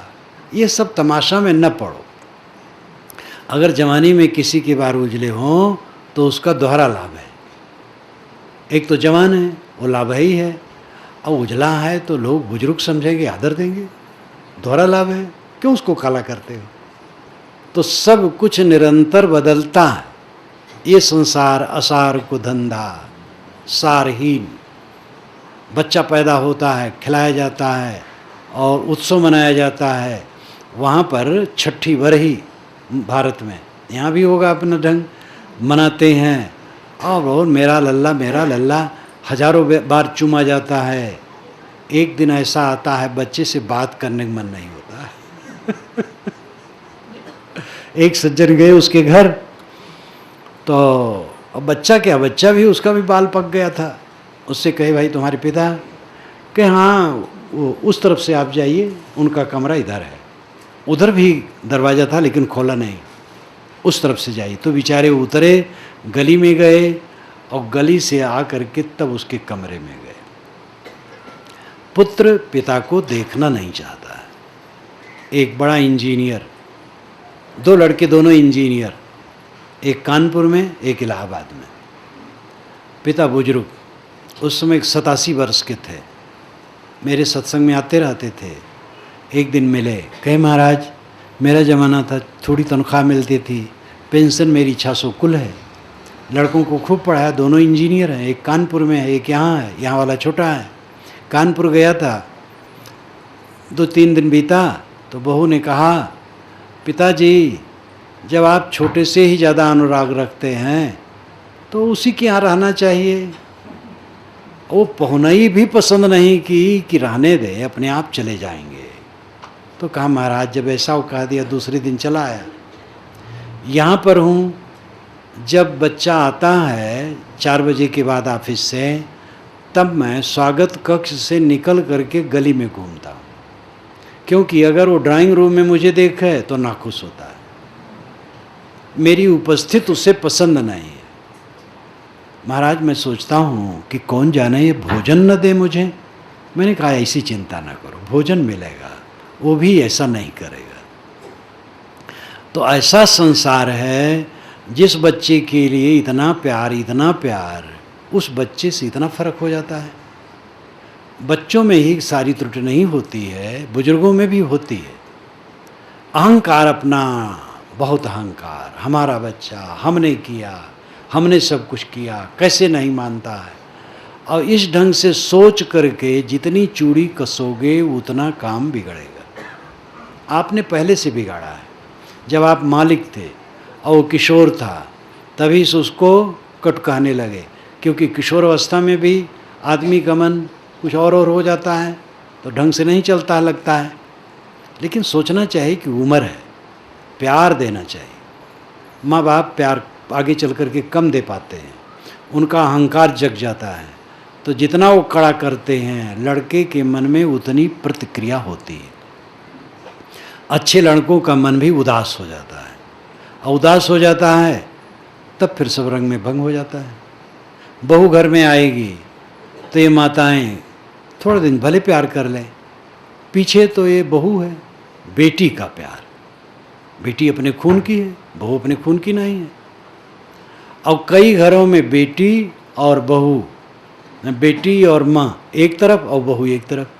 ये सब तमाशा में न पड़ो। अगर जवानी में किसी के बाल उजले हों तो उसका दोहरा लाभ है। एक तो जवान है, वो लाभ ही है, और उजला है तो लोग बुजुर्ग समझेंगे, आदर देंगे, दोहरा लाभ है। क्यों उसको काला करते हो? तो सब कुछ निरंतर बदलता है। ये संसार असार को धंधा, सारहीन। बच्चा पैदा होता है, खिलाया जाता है और उत्सव मनाया जाता है। वहाँ पर छठी बरही भारत में, यहाँ भी होगा अपना ढंग, मनाते हैं। और मेरा लल्ला हजारों बार चूमा जाता है। एक दिन ऐसा आता है बच्चे से बात करने का मन नहीं होता है। एक सज्जन गए उसके घर, तो अब बच्चा क्या, बच्चा भी, उसका भी बाल पक गया था। उससे कहे भाई तुम्हारे पिता? कि हाँ वो उस तरफ से आप जाइए, उनका कमरा इधर है। उधर भी दरवाज़ा था लेकिन खोला नहीं, उस तरफ से जाइए। तो बेचारे उतरे, गली में गए और गली से आ करके तब उसके कमरे में गए। पुत्र पिता को देखना नहीं चाहता है। एक बड़ा इंजीनियर, दो लड़के दोनों इंजीनियर, एक कानपुर में एक इलाहाबाद में। पिता बुजुर्ग, उस समय 87 वर्ष के थे, मेरे सत्संग में आते रहते थे। एक दिन मिले, कहे महाराज मेरा ज़माना था, थोड़ी तनख्वाह मिलती थी, पेंशन मेरी 600 कुल है, लड़कों को खूब पढ़ाया, दोनों इंजीनियर हैं, एक कानपुर में है, एक यहाँ है, यहाँ वाला छोटा है। कानपुर गया था, 2-3 दिन बीता तो बहू ने कहा, पिताजी जब आप छोटे से ही ज़्यादा अनुराग रखते हैं तो उसी के यहाँ रहना चाहिए। वो पहुनई भी पसंद नहीं की कि रहने दे, अपने आप चले जाएंगे। तो कहा महाराज जब ऐसा वो कह दिया, दूसरे दिन चला आया। यहाँ पर हूँ, जब बच्चा आता है 4 बजे के बाद ऑफिस से, तब मैं स्वागत कक्ष से निकल करके गली में घूमता हूँ, क्योंकि अगर वो ड्राइंग रूम में मुझे देखे तो नाखुश होता है। मेरी उपस्थित उसे पसंद नहीं है। महाराज मैं सोचता हूँ कि कौन जाने ये भोजन न दे मुझे। मैंने कहा ऐसी चिंता ना करो, भोजन मिलेगा, वो भी ऐसा नहीं करेगा। तो ऐसा संसार है, जिस बच्चे के लिए इतना प्यार, उस बच्चे से इतना फर्क हो जाता है। बच्चों में ही सारी त्रुटि नहीं होती है, बुजुर्गों में भी होती है। अहंकार, अपना बहुत अहंकार, हमारा बच्चा, हमने किया, हमने सब कुछ किया, कैसे नहीं मानता है। और इस ढंग से सोच करके जितनी चूड़ी कसोगे उतना काम बिगड़ेगा। आपने पहले से बिगाड़ा है। जब आप मालिक थे और वो किशोर था, तभी से उसको कटकाने लगे, क्योंकि किशोर अवस्था में भी आदमी का मन कुछ और हो जाता है, तो ढंग से नहीं चलता लगता है। लेकिन सोचना चाहिए कि उम्र है, प्यार देना चाहिए। माँ बाप प्यार आगे चल कर के कम दे पाते हैं, उनका अहंकार जग जाता है, तो जितना वो कड़ा करते हैं लड़के के मन में उतनी प्रतिक्रिया होती है। अच्छे लड़कों का मन भी उदास हो जाता है, और उदास हो जाता है तब फिर सब रंग में भंग हो जाता है। बहू घर में आएगी तो ये माताएं थोड़े दिन भले प्यार कर लें, पीछे तो ये बहू है, बेटी का प्यार। बेटी अपने खून की है, बहू अपने खून की नहीं है। और कई घरों में बेटी और बहू, बेटी और माँ एक तरफ और बहू एक तरफ,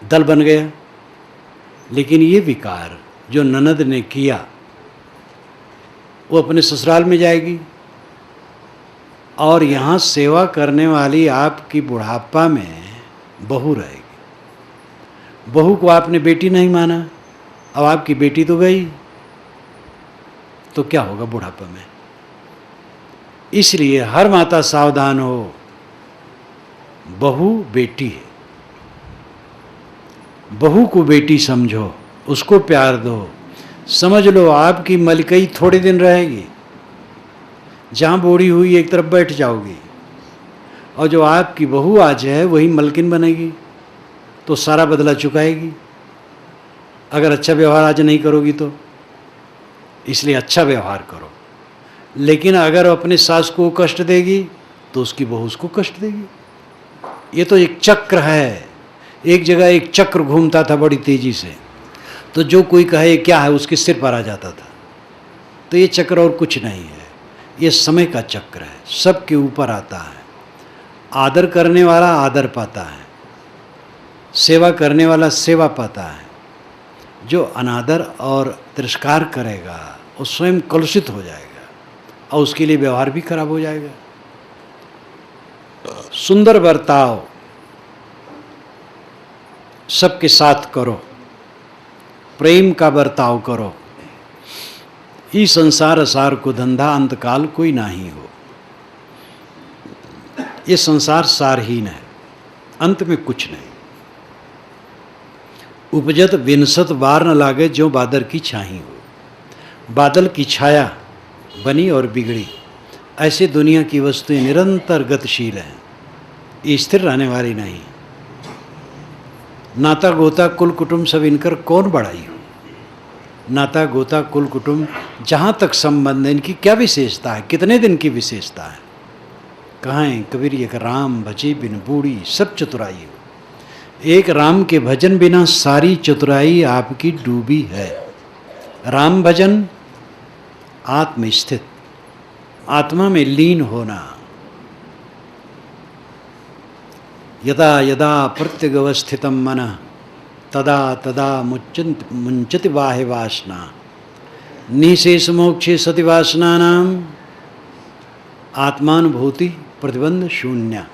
दल बन गया। लेकिन ये विकार जो ननद ने किया वो अपने ससुराल में जाएगी और यहाँ सेवा करने वाली आपकी बुढ़ापा में बहू रहेगी। बहू को आपने बेटी नहीं माना, अब आपकी बेटी तो गई, तो क्या होगा बुढ़ापा में। इसलिए हर माता सावधान हो, बहू बेटी है, बहू को बेटी समझो, उसको प्यार दो। समझ लो आपकी मलकई थोड़े दिन रहेगी, जहाँ बूढ़ी हुई एक तरफ बैठ जाओगी, और जो आपकी बहू आज है वही मलकिन बनेगी, तो सारा बदला चुकाएगी अगर अच्छा व्यवहार आज नहीं करोगी तो। इसलिए अच्छा व्यवहार करो। लेकिन अगर अपने सास को कष्ट देगी तो उसकी बहू उसको कष्ट देगी। ये तो एक चक्र है, एक जगह एक चक्र घूमता था बड़ी तेजी से, तो जो कोई कहे क्या है उसके सिर पर आ जाता था। तो ये चक्र और कुछ नहीं है, ये समय का चक्र है, सबके ऊपर आता है। आदर करने वाला आदर पाता है, सेवा करने वाला सेवा पाता है। जो अनादर और तिरस्कार करेगा वो स्वयं कलुषित हो जाएगा और उसके लिए व्यवहार भी खराब हो जाएगा। सुंदर बर्ताव सबके साथ करो, प्रेम का बर्ताव करो। ई संसार असार को धंधा, अंतकाल कोई नाही हो। ये संसार सारहीन है, अंत में कुछ नहीं। उपजत विनसत बार न लागे, जो बादल की छाही हो। बादल की छाया बनी और बिगड़ी, ऐसे दुनिया की वस्तुएं निरंतर गतिशील हैं, ये स्थिर रहने वाली नहीं। नाता गोता कुल कुटुंब सब इनकर कौन बढ़ाई हो। नाता गोता कुल कुटुंब जहाँ तक संबंध है, इनकी क्या विशेषता है, कितने दिन की विशेषता है। कहाँ है कबीर एक राम भजे बिन बूढ़ी सब चतुराई हो। एक राम के भजन बिना सारी चतुराई आपकी डूबी है। राम भजन आत्म स्थित, आत्मा में लीन होना। यदा यदा प्रत्यगवस्थितम मनः तदा तदा मुंचति बाह्य वासना। निशेष मोक्षे सति वासनानां आत्मानुभूति प्रतिबंध शून्य।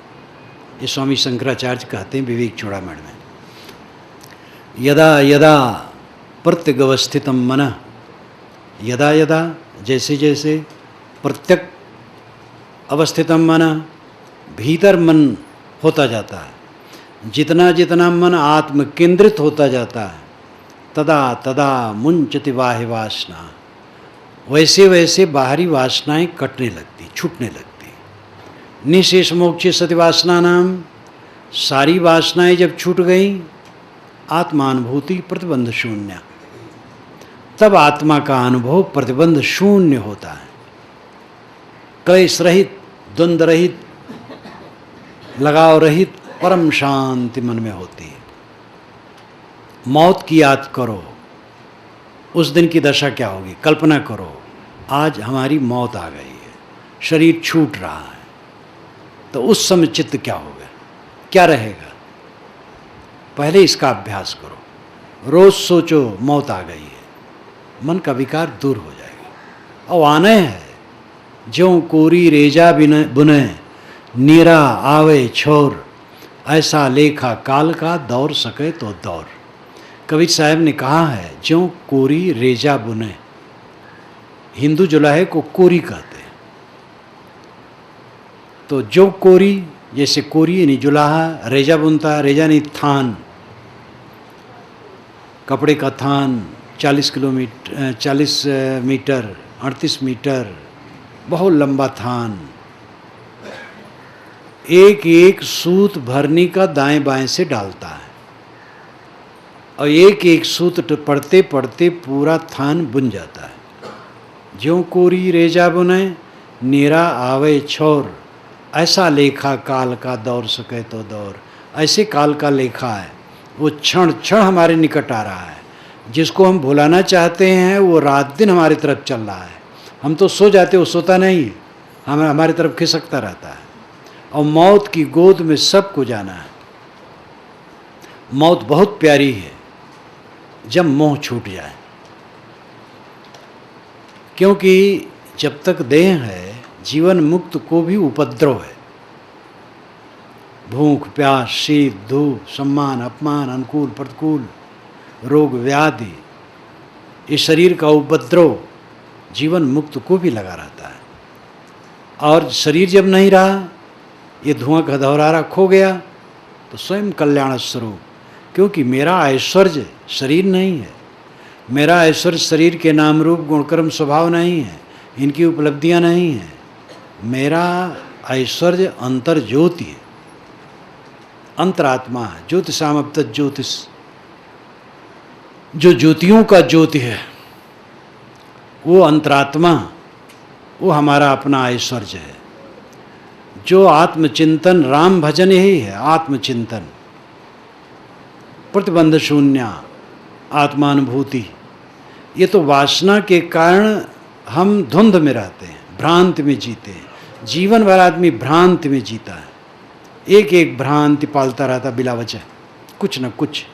ये स्वामी शंकराचार्य कहते हैं विवेक चूड़ामणि में। यदा यदा प्रत्यगवस्थितम मनः, यदा यदा जैसे जैसे, प्रत्यक अवस्थितम मनः भीतर मन होता जाता है, जितना जितना मन आत्म केंद्रित होता जाता है, तदा तदा मुंचति बाह्य वासना, वैसे वैसे बाहरी वासनाएं कटने लगती, छूटने लगती। निशेष मोक्षे सति वासना नाम, सारी वासनाएं जब छूट गई, आत्मानुभूति प्रतिबंध शून्य, तब आत्मा का अनुभव प्रतिबंध शून्य होता है। क्लेश रहित, द्वंद्व रहित, लगाव रहित परम शांति मन में होती है। मौत की याद करो, उस दिन की दशा क्या होगी, कल्पना करो। आज हमारी मौत आ गई है, शरीर छूट रहा है, तो उस समय चित्त क्या होगा, क्या रहेगा। पहले इसका अभ्यास करो। रोज सोचो मौत आ गई है, मन का विकार दूर हो जाएगा। और आने है ज्यों कोरी रेजा बुने, नीरा आवे छोर, ऐसा लेखा काल का दौर सके तो दौर। कबीर साहब ने कहा है ज्यों कोरी रेजा बुने, हिंदू जुलाहे को कोरी कहते हैं। तो जो कोरी, जैसे कोरी यानी जुलाहा, रेजा बुनता है, रेजा नहीं थान, कपड़े का थान 40 मीटर 38 मीटर, बहुत लंबा थान, एक एक सूत भरनी का दाएं बाएं से डालता है, और एक एक सूत पढ़ते पढ़ते पूरा थान बुन जाता है। ज्यों कोरी रेजा बुने, नीरा आवे छोर, ऐसा लेखा काल का दौर सके तो दौर। ऐसे काल का लेखा है, वो क्षण क्षण हमारे निकट आ रहा है। जिसको हम भुलाना चाहते हैं वो रात दिन हमारी तरफ चल रहा है। हम तो सो जाते, वो सोता नहीं है, हमारी तरफ खिसकता रहता है। और मौत की गोद में सबको जाना है। मौत बहुत प्यारी है, जब मोह छूट जाए। क्योंकि जब तक देह है, जीवन मुक्त को भी उपद्रव है। भूख, प्यास, शीत, धूप, सम्मान, अपमान, अनुकूल, प्रतिकूल, रोग, व्याधि, इस शरीर का उपद्रव जीवन मुक्त को भी लगा रहता है। और शरीर जब नहीं रहा, ये धुआं का धौरारा खो गया, तो स्वयं कल्याण स्वरूप। क्योंकि मेरा ऐश्वर्य शरीर नहीं है, मेरा ऐश्वर्य शरीर के नाम रूप गुणकर्म स्वभाव नहीं है, इनकी उपलब्धियां नहीं हैं। मेरा ऐश्वर्य अंतर ज्योति है, अंतरात्मा है। ज्योतिषाम ज्योतिष, जो ज्योतियों का ज्योति है, वो अंतरात्मा, वो हमारा अपना ऐश्वर्य है। जो आत्मचिंतन, राम भजन यही है, आत्मचिंतन, प्रतिबंध शून्य आत्मानुभूति। ये तो वासना के कारण हम धुंध में रहते हैं, भ्रांति में जीते हैं। जीवन भर आदमी भ्रांति में जीता है, एक एक भ्रांति पालता रहता बिला वजह, कुछ न कुछ।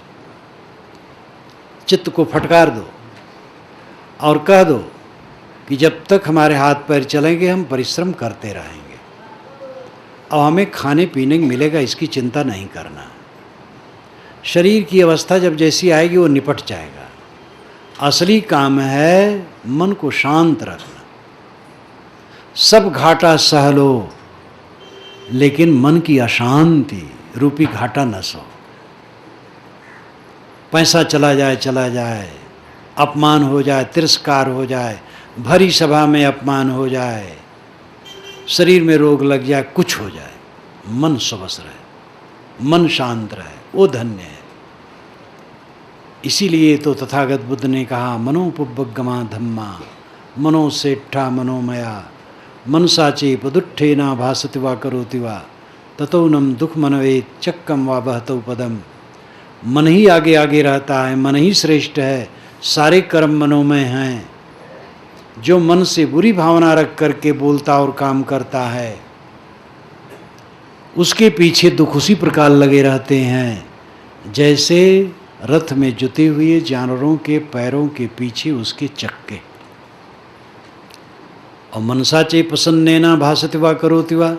चित्त को फटकार दो और कह दो कि जब तक हमारे हाथ पैर चलेंगे हम परिश्रम करते रहेंगे, और हमें खाने पीने को मिलेगा इसकी चिंता नहीं करना। शरीर की अवस्था जब जैसी आएगी वो निपट जाएगा। असली काम है मन को शांत रखना। सब घाटा सह लो, लेकिन मन की अशांति रूपी घाटा न सहो। पैसा चला जाए, अपमान हो जाए, तिरस्कार हो जाए, भरी सभा में अपमान हो जाए, शरीर में रोग लग जाए, कुछ हो जाए, मन स्वस्थ रहे, मन शांत रहे, वो धन्य है। इसीलिए तो तथागत बुद्ध ने कहा, मनोपुब्बगमा धम्मा मनोसेट्ठा मनोमया मनसा चेपदुट्ठे न भासति वा करोति वा ततोनम दुख मनवेत चक्कम वा बहतौ पदम। मन ही आगे आगे रहता है, मन ही श्रेष्ठ है, सारे कर्म मनोमय हैं। जो मन से बुरी भावना रख करके बोलता और काम करता है, उसके पीछे दुख उसी प्रकार लगे रहते हैं जैसे रथ में जुते हुए जानवरों के पैरों के पीछे उसके चक्के। और मनसा चे प्रसन्नेन भासति वा करोति वा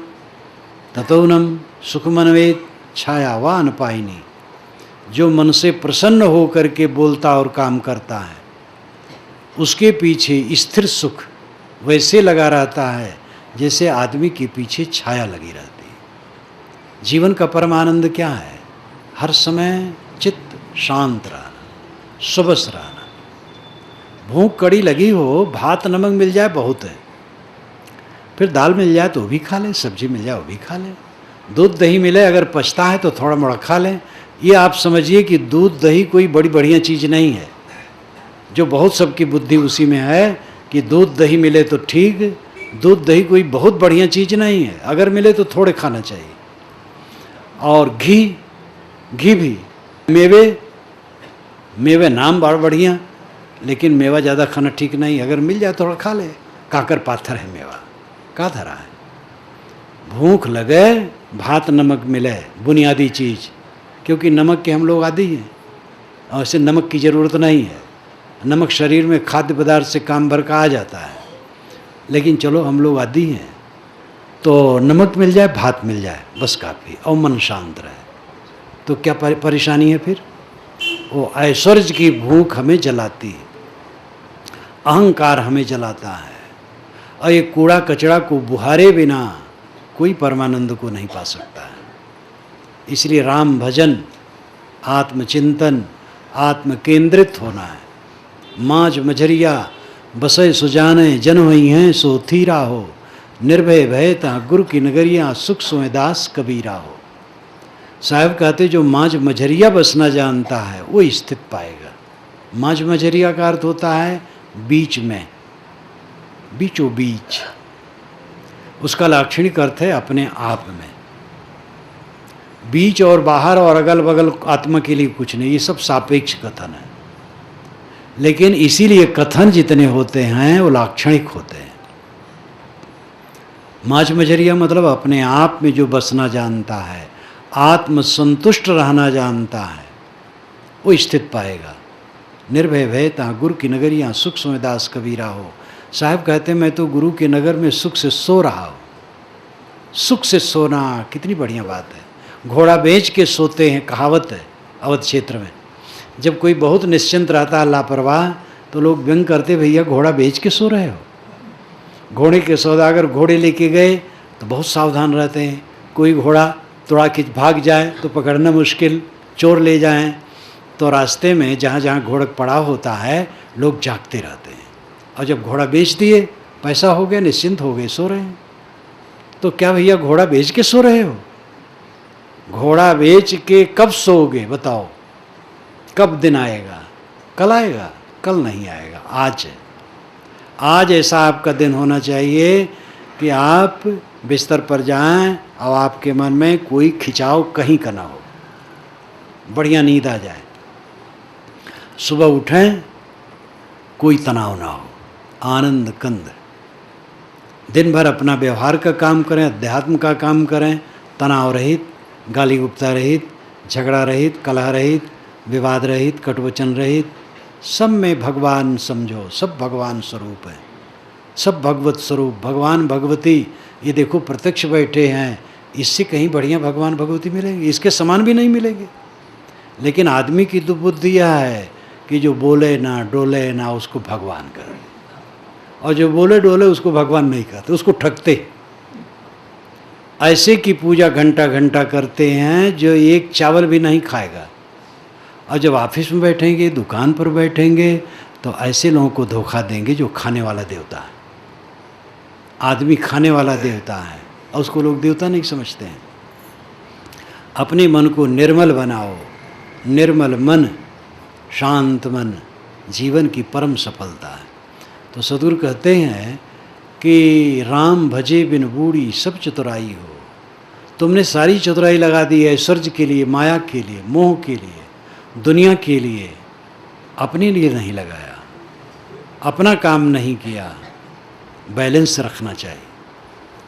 ततोनम सुखमन्वेत छाया वा अनपायिनी। जो मन से प्रसन्न हो करके बोलता और काम करता है, उसके पीछे स्थिर सुख वैसे लगा रहता है जैसे आदमी के पीछे छाया लगी रहती है। जीवन का परमानंद क्या है? हर समय चित्त शांत रहना, सुबस रहना। भूख कड़ी लगी हो, भात नमक मिल जाए बहुत है, फिर दाल मिल जाए तो वो भी खा लें, सब्जी मिल जाए वो भी खा लें, दूध दही मिले अगर पछता है तो थोड़ा मोड़ा खा लें। ये आप समझिए कि दूध दही कोई बड़ी बढ़िया चीज़ नहीं है। जो बहुत सबकी बुद्धि उसी में है कि दूध दही मिले तो ठीक, दूध दही कोई बहुत बढ़िया चीज़ नहीं है, अगर मिले तो थोड़े खाना चाहिए। और घी भी, मेवे नाम बड़ा बढ़िया, लेकिन मेवा ज़्यादा खाना ठीक नहीं, अगर मिल जाए थोड़ा खा ले। काकर पाथर है मेवा, का धरा है। भूख लगे, भात नमक मिले, बुनियादी चीज़, क्योंकि नमक के हम लोग आदी हैं और ऐसे नमक की ज़रूरत नहीं है। नमक शरीर में खाद्य पदार्थ से काम भर का आ जाता है, लेकिन चलो हम लोग आदी हैं तो नमक मिल जाए, भात मिल जाए, बस काफ़ी, और मन शांत रहे। तो क्या परेशानी है फिर? वो ऐश्वर्य की भूख हमें जलाती है, अहंकार हमें जलाता है, और ये कूड़ा कचरा को बुहारे बिना कोई परमानंद को नहीं पा सकता है। इसलिए राम भजन, आत्मचिंतन, आत्म केंद्रित होना है। माँझ मझरिया बसे सुजाने, जन हुई हैं सो थीरा हो, निर्भय भयता गुरु की नगरिया, सुख सोए दास कबीरा हो। साहब कहते जो माँझ मझरिया बसना जानता है वो स्थित पाएगा। माँझ मझरिया का अर्थ होता है बीच में, बीचों बीच। उसका लाक्षणिक अर्थ है अपने आप में। बीच और बाहर और अगल बगल आत्मा के लिए कुछ नहीं, ये सब सापेक्ष कथन है। लेकिन इसीलिए कथन जितने होते हैं वो लाक्षणिक होते हैं। माँझ मझरिया मतलब अपने आप में जो बसना जानता है, आत्म संतुष्ट रहना जानता है, वो स्थित पाएगा। निर्भय भयता गुरु की नगरियाँ सुख सोए दास कबीरा हो। साहब कहते हैं मैं तो गुरु के नगर में सुख से सो रहा हूँ। सुख से सोना कितनी बढ़िया बात है। घोड़ा बेच के सोते हैं, कहावत है अवध क्षेत्र में। जब कोई बहुत निश्चिंत रहता है लापरवाह तो लोग व्यंग करते, भैया घोड़ा बेच के सो रहे हो। घोड़े के सौदागर घोड़े लेके गए तो बहुत सावधान रहते हैं। कोई घोड़ा तोड़ा के भाग जाए तो पकड़ना मुश्किल, चोर ले जाएं तो रास्ते में जहाँ जहाँ घोड़ा पड़ा होता है लोग जागते रहते हैं। और जब घोड़ा बेच दिए, पैसा हो गया, निश्चिंत हो गए, सो रहे हैं। तो क्या भैया घोड़ा बेच के सो रहे हो? घोड़ा बेच के कब सोओगे बताओ? कब दिन आएगा? कल आएगा? कल नहीं आएगा, आज है। आज ऐसा आपका दिन होना चाहिए कि आप बिस्तर पर जाएं और आपके मन में कोई खिंचाव कहीं का ना हो, बढ़िया नींद आ जाए। सुबह उठें, कोई तनाव ना हो, आनंद कंद। दिन भर अपना व्यवहार का काम करें, अध्यात्म का काम करें, तनाव रहित, गाली गुप्ता रहित, झगड़ा रहित, कलह रहित, विवाद रहित, कटवचन रहित। सब में भगवान समझो, सब भगवान स्वरूप है, सब भगवत स्वरूप। भगवान भगवती ये देखो प्रत्यक्ष बैठे हैं, इससे कहीं बढ़िया भगवान भगवती मिलेंगे, इसके समान भी नहीं मिलेंगे। लेकिन आदमी की तो बुद्धि यह है कि जो बोले ना डोले ना उसको भगवान करे, और जो बोले डोले उसको भगवान नहीं करते, उसको ठगते। ऐसे की पूजा घंटा घंटा करते हैं जो एक चावल भी नहीं खाएगा। और जब ऑफिस में बैठेंगे, दुकान पर बैठेंगे, तो ऐसे लोगों को धोखा देंगे जो खाने वाला देवता है। आदमी खाने वाला देवता है और उसको लोग देवता नहीं समझते हैं। अपने मन को निर्मल बनाओ, निर्मल मन, शांत मन जीवन की परम सफलता है। तो सदगुरु कहते हैं कि राम भजे बिन बूढ़ी सब चतुराई हो। तुमने सारी चतुराई लगा दी है ऐश्वर्य के लिए, माया के लिए, मोह के लिए, दुनिया के लिए, अपने लिए नहीं लगाया, अपना काम नहीं किया। बैलेंस रखना चाहिए,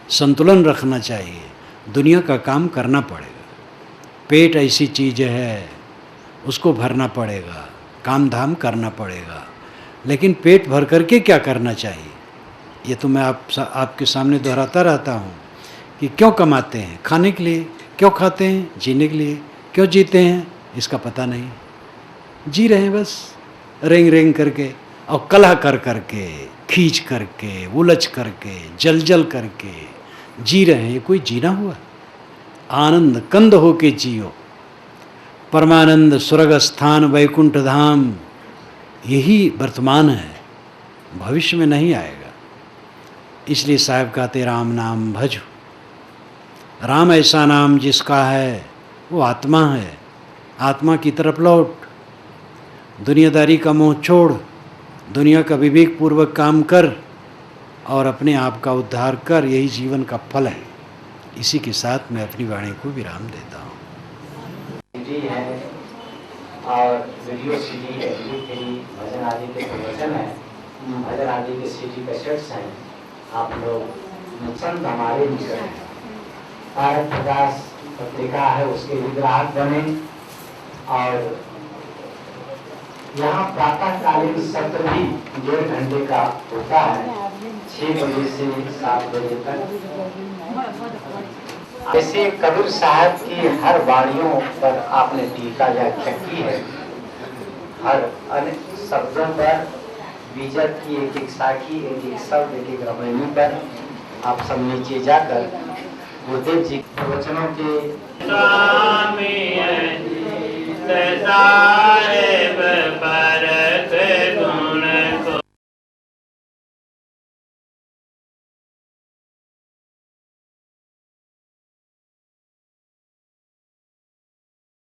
संतुलन रखना चाहिए, दुनिया का काम करना पड़ेगा। पेट ऐसी चीज़ है, उसको भरना पड़ेगा, काम धाम करना पड़ेगा। लेकिन पेट भर करके क्या करना चाहिए, ये तो मैं आपके सामने दोहराता रहता हूँ कि क्यों कमाते हैं? खाने के लिए। क्यों खाते हैं? जीने के लिए। क्यों जीते हैं? इसका पता नहीं, जी रहे हैं बस रेंग रेंग करके, और कलह कर करके, खींच करके, उलझ करके, जल जल करके जी रहे हैं। ये कोई जीना हुआ? आनंद कंद हो के जियो, परमानंद स्वर्ग स्थान वैकुंठ धाम, यही वर्तमान है, भविष्य में नहीं आएगा। इसलिए साहब कहते राम नाम भजो। राम ऐसा नाम जिसका है वो आत्मा है। आत्मा की तरफ लौट, दुनियादारी का मोह छोड़, दुनिया का विवेक पूर्वक काम कर और अपने आप का उद्धार कर, यही जीवन का फल है। इसी के साथ मैं अपनी वाणी को विराम देता हूँ। और वीडियो सीडी, MP3, भजन आदि के प्रवचन है, भजन आदि के CD कैसेट्स हैं। आप लोग निश्चिंत हमारे मित्र हैं। भारत प्रकाश पत्रिका है, उसके भी ग्राहक बने। और यहाँ प्रातःकालीन सत्र भी 1.5 घंटे का होता है, 6 बजे से 7 बजे तक। ऐसे कबीर साहब की हर वाणियों पर आपने टीका व्याख्या की है, हर अनेक शब्दों पर, बीजक की एक एक साखी, एक एक शब्द, एक एक रमणी पर आप सब नीचे जाकर गुरुदेव जी के वचनों के साहेब पर